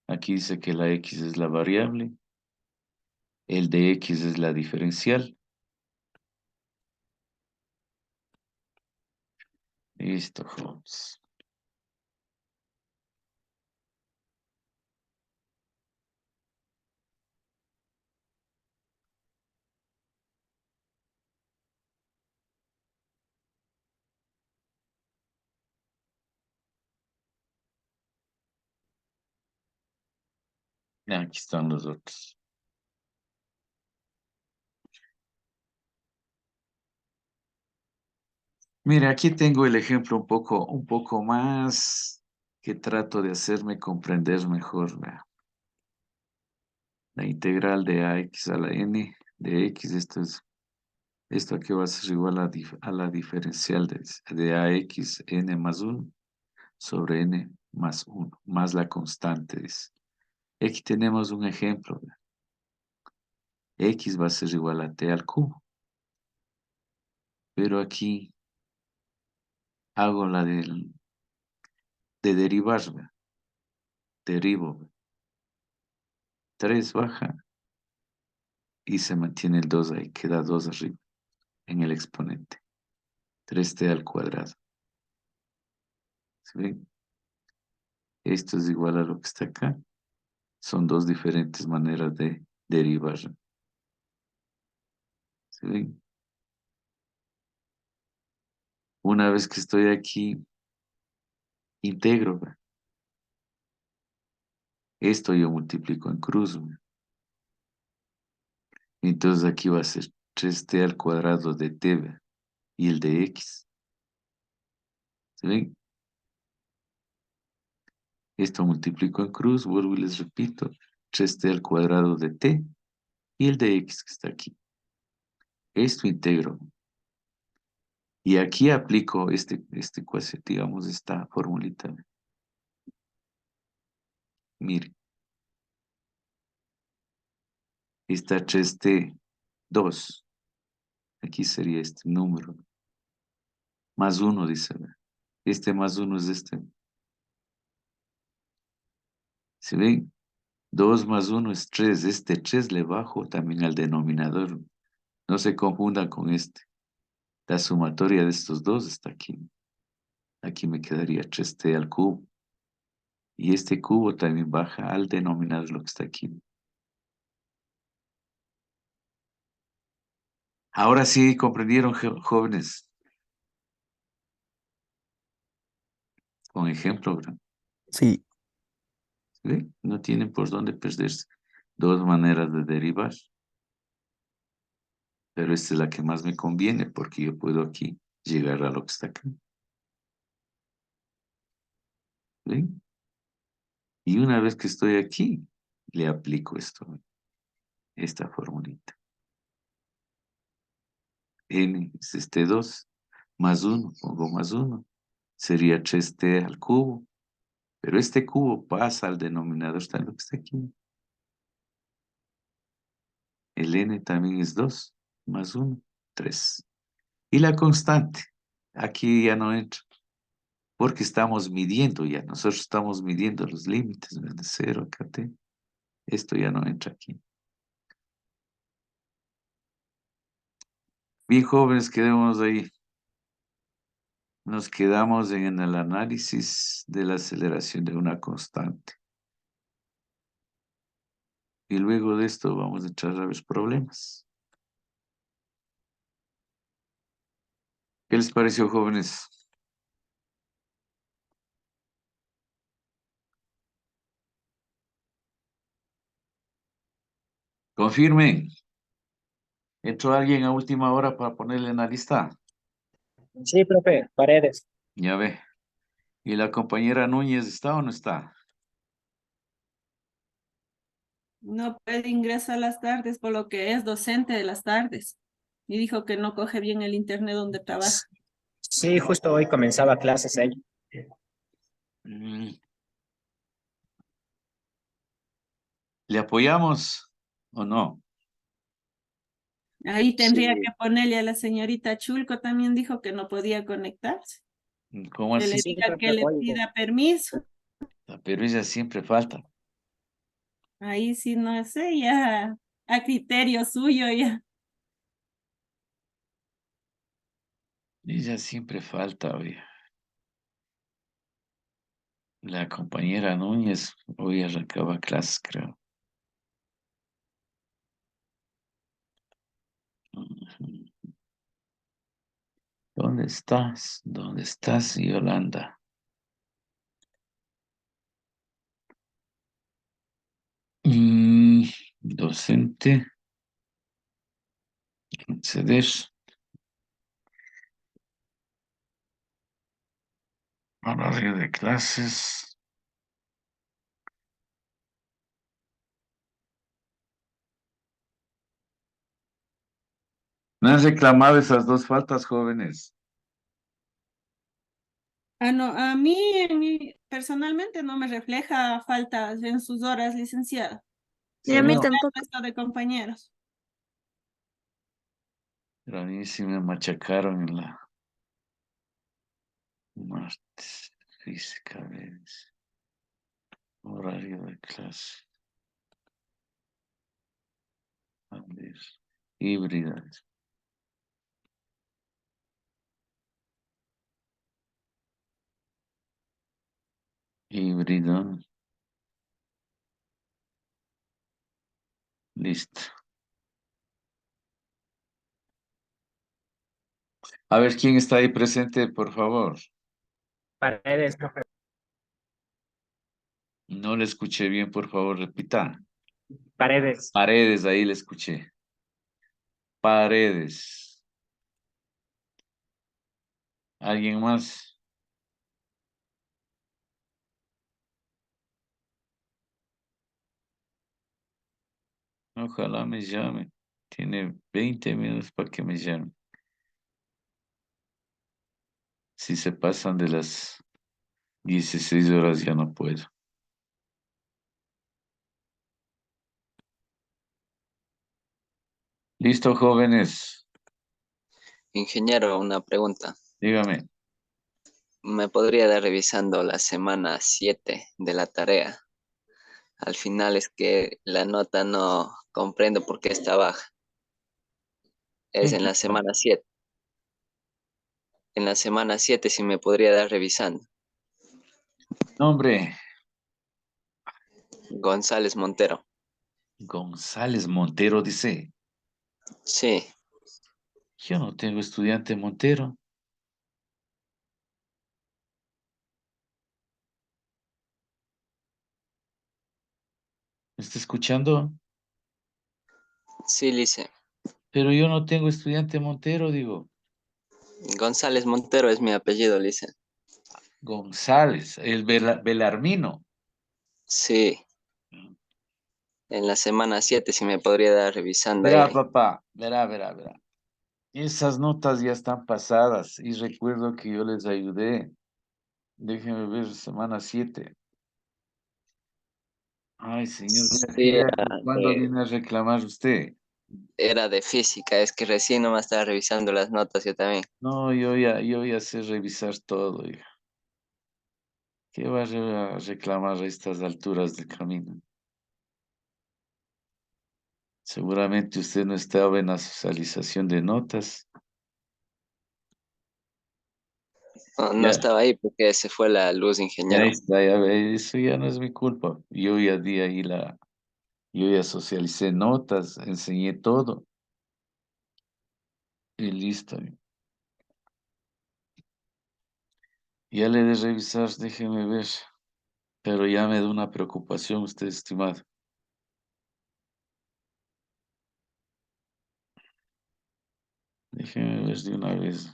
aquí dice que la x es la variable, el de x es la diferencial. Listo, jóvenes. Aquí están los otros. Mire, aquí tengo el ejemplo un poco más que trato de hacerme comprender mejor. Vea. La integral de ax a la n de x, esto aquí va a ser igual a la diferencial de ax n más 1 sobre n más 1, más la constante. Dice. Aquí tenemos un ejemplo. Vea. X va a ser igual a t al cubo. Pero aquí hago la de derivar. Vea. Derivo. Vea. 3 baja y se mantiene el 2 ahí, queda 2 arriba en el exponente. 3t al cuadrado. ¿Sí ven? Esto es igual a lo que está acá. Son dos diferentes maneras de derivar. ¿Sí ven? Una vez que estoy aquí, integro. ¿Ve? Esto yo multiplico en cruz. ¿Ve? Entonces aquí va a ser 3t al cuadrado de t, ¿ve? Y el de x. ¿Sí ven? Esto multiplico en cruz, vuelvo y les repito, 3t al cuadrado de t y el de x que está aquí. Esto integro. Y aquí aplico digamos, esta formulita. Mire, Está 3t, 2. Aquí sería este número. Más 1, dice. Este más 1 es este. ¿Se ven? 2 más 1 es 3. Este 3 le bajo también al denominador. No se confundan con este. La sumatoria de estos dos está aquí. Aquí me quedaría 3t al cubo. Y este cubo también baja al denominador lo que está aquí. Ahora sí comprendieron, jóvenes. Con ejemplo, ¿verdad? Sí, ¿Sí? No tienen por dónde perderse. Dos maneras de derivar. Pero esta es la que más me conviene porque yo puedo aquí llegar a lo que está acá. ¿Sí? Y una vez que estoy aquí, le aplico esto, esta formulita. N es este 2, más 1, pongo más 1, sería 3t al cubo. Pero este cubo pasa al denominador, está lo que está aquí. El n también es 2, más 1, 3. Y la constante, aquí ya no entra, porque estamos midiendo ya, nosotros estamos midiendo los límites de 0 a kt. Esto ya no entra aquí. Bien, jóvenes, quedémonos ahí. Nos quedamos en el análisis de la aceleración de una constante. Y luego de esto vamos a entrar a los problemas. ¿Qué les pareció, jóvenes? Confirmen. ¿Entró alguien a última hora para ponerle en la lista? Sí, profe, Paredes. Ya ve. ¿Y la compañera Núñez está o no está? No puede ingresar a las tardes por lo que es docente de las tardes. Y dijo que no coge bien el internet donde trabaja. Sí, justo hoy comenzaba clases ella. Mm. ¿Le apoyamos o no? Ahí tendría Sí, que ponerle a la señorita Chulco, también dijo que no podía conectarse. ¿Cómo Que le así? sí, diga profe, que le apoyo. pida permiso. Pero ella siempre falta. Ahí sí no sé, ya a criterio suyo ya. Ella siempre falta, oye. La compañera Núñez hoy arrancaba clases, creo. Ujú. ¿Dónde estás? ¿Dónde estás, Yolanda? Docente, acceder, horario de clases. No han reclamado esas dos faltas, jóvenes. Ah, no, a mí personalmente no me refleja faltas en sus horas, licenciada. Y a mí No sé No, el tampoco. resto de compañeros. Pero a mí sí me machacaron en la martes, física, ves, horario de clase. A ver, híbridas. Híbrido. Listo. A ver, ¿quién está ahí presente, por favor? Paredes, profe. No le escuché bien, por favor, repita. Paredes. Paredes, ahí le escuché. Paredes. ¿Alguien más? Ojalá me llame. Tiene 20 minutos para que me llame. Si se pasan de las 16 horas ya no puedo. Listo, jóvenes. Ingeniero, una pregunta. Dígame. ¿Me podría dar revisando la semana 7 de la tarea? Al final es que la nota no comprendo por qué está baja. Es ¿Qué en la cosa? semana 7. En la semana 7 si me podría dar revisando. No, hombre, González Montero. González Montero dice. Sí, Yo no tengo estudiante Montero. ¿Me está escuchando? sí, Lice. Pero yo no tengo estudiante Montero, digo. González Montero es mi apellido, Lice. González, el Belarmino. Sí, en la semana 7 si me podría dar revisando Verá, ahí. papá, verá. Esas notas ya están pasadas y recuerdo que yo les ayudé. Déjeme ver, semana 7. Ay, señor, Sí, ¿cuándo viene a reclamar usted? era de física, es que recién nomás estaba revisando las notas yo también. No, yo ya sé revisar todo, hija. ¿Qué va a reclamar a estas alturas del camino? Seguramente usted no estaba en la socialización de notas. No, no Ya, estaba ahí porque se fue la luz, ya ingeniero. está, ya ve, eso ya no es mi culpa. Yo ya di ahí yo ya socialicé notas, enseñé todo y listo. Ya le de revisar, déjeme ver, pero ya me da una preocupación usted, estimado. Déjeme ver de una vez.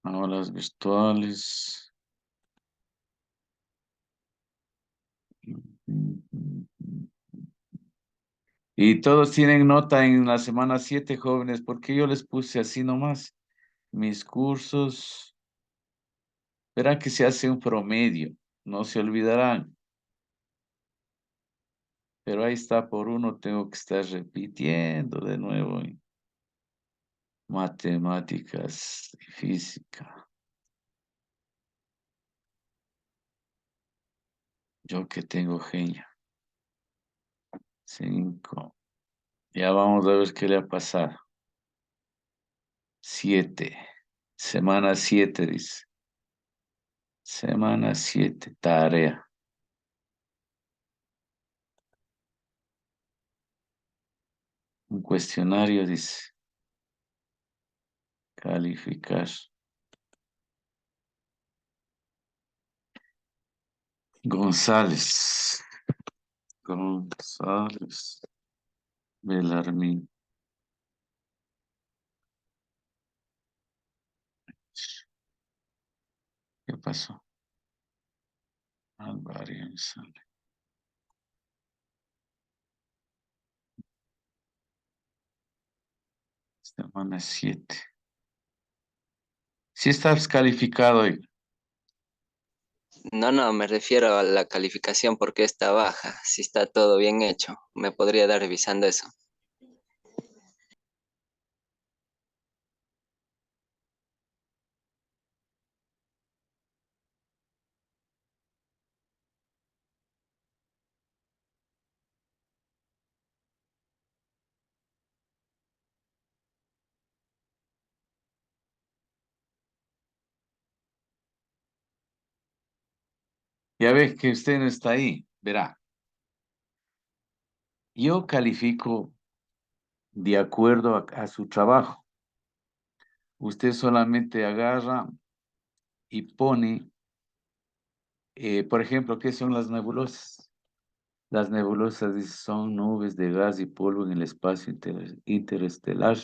Aulas virtuales. Y todos tienen nota en la semana 7, jóvenes, porque yo les puse así nomás. Mis cursos, verán que se hace un promedio, no se olvidarán. Pero ahí está, por uno tengo que estar repitiendo de nuevo en matemáticas y física. Yo que tengo genio. 5. Ya vamos a ver qué le ha pasado. 7. Semana 7 dice. Semana 7 tarea. Un cuestionario dice. Calificar. González. González. Belarmín. ¿Qué pasó? Álvarez. Semana 7. Sí estás calificado hoy. No, no, me refiero a la calificación porque está baja. Si está todo bien hecho, me podría dar revisando eso. Ya ves que usted no está ahí. Verá. Yo califico de acuerdo a su trabajo. Usted solamente agarra y pone, por ejemplo, ¿qué son las nebulosas? Las nebulosas dice, son nubes de gas y polvo en el espacio interestelar.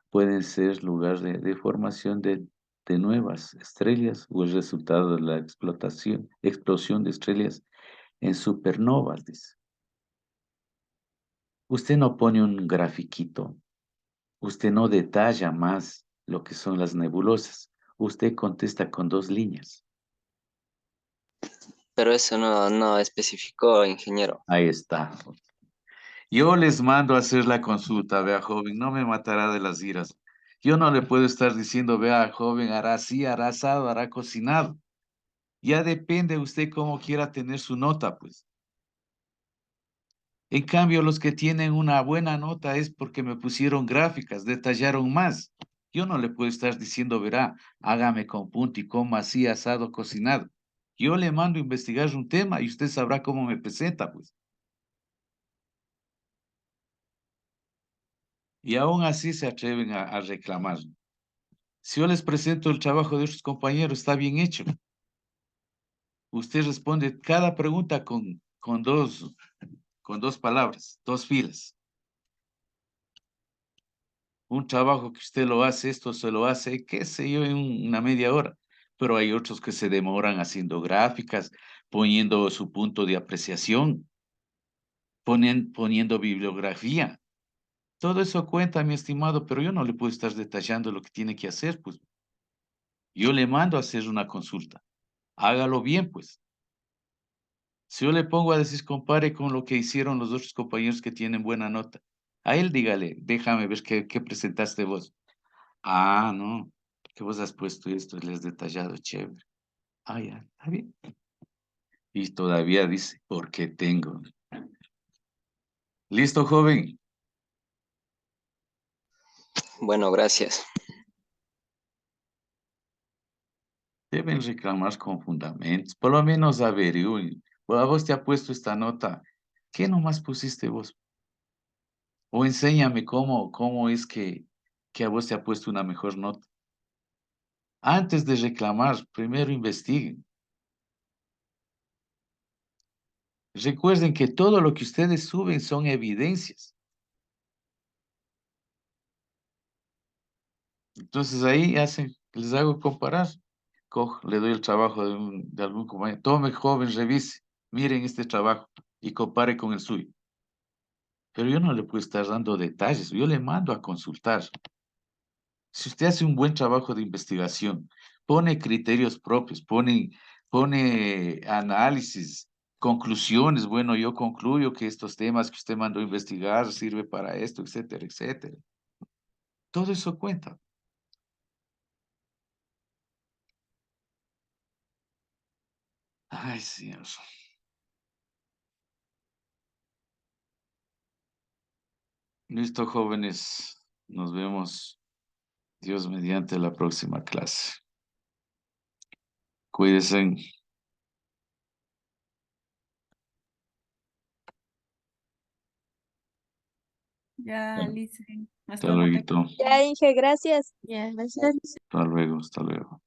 Pueden ser lugar de formación de nuevas estrellas o el resultado de la explosión de estrellas en supernovas, dice. Usted no pone un grafiquito. Usted no detalla más lo que son las nebulosas. Usted contesta con 2 líneas. Pero eso no especificó, ingeniero. Ahí está. Yo les mando a hacer la consulta, vea, joven, no me matará de las iras. Yo no le puedo estar diciendo, vea, joven, hará así, hará asado, hará cocinado. Ya depende usted cómo quiera tener su nota, pues. En cambio, los que tienen una buena nota es porque me pusieron gráficas, detallaron más. Yo no le puedo estar diciendo, verá, hágame con punto y coma así, asado, cocinado. Yo le mando a investigar un tema y usted sabrá cómo me presenta, pues. Y aún así se atreven a reclamar. Si yo les presento el trabajo de otros compañeros, está bien hecho. Usted responde cada pregunta con dos palabras, 2 filas. Un trabajo que usted lo hace, esto se lo hace, qué sé yo, en una media hora. Pero hay otros que se demoran haciendo gráficas, poniendo su punto de apreciación, poniendo bibliografía. Todo eso cuenta, mi estimado, pero yo no le puedo estar detallando lo que tiene que hacer, pues. Yo le mando a hacer una consulta. Hágalo bien, pues. Si yo le pongo a decir, compare con lo que hicieron los otros compañeros que tienen buena nota, a él dígale, déjame ver qué presentaste vos. Ah, no, que vos has puesto esto y le has detallado, chévere. Ah, ya, está bien. Y todavía dice, porque tengo. Listo, joven. Bueno, gracias. Deben reclamar con fundamentos. Por lo menos averigüen. Bueno, a vos te ha puesto esta nota. ¿Qué nomás pusiste vos? O enséñame cómo es que a vos te ha puesto una mejor nota. Antes de reclamar, primero investiguen. Recuerden que todo lo que ustedes suben son evidencias. Entonces ahí les hago comparar. Cojo, le doy el trabajo de algún compañero. Tome, joven, revise. Miren este trabajo y compare con el suyo. Pero yo no le puedo estar dando detalles. Yo le mando a consultar. Si usted hace un buen trabajo de investigación, pone criterios propios, pone análisis, conclusiones. Bueno, yo concluyo que estos temas que usted mandó a investigar sirve para esto, etcétera, etcétera. Todo eso cuenta. Ay, Señor. Listo, jóvenes. Nos vemos, Dios mediante, la próxima clase. Cuídense. Ya, Lice. Hasta Hasta luego. luego. Ya, Inge, gracias. Ya, gracias. Hasta luego. Hasta luego.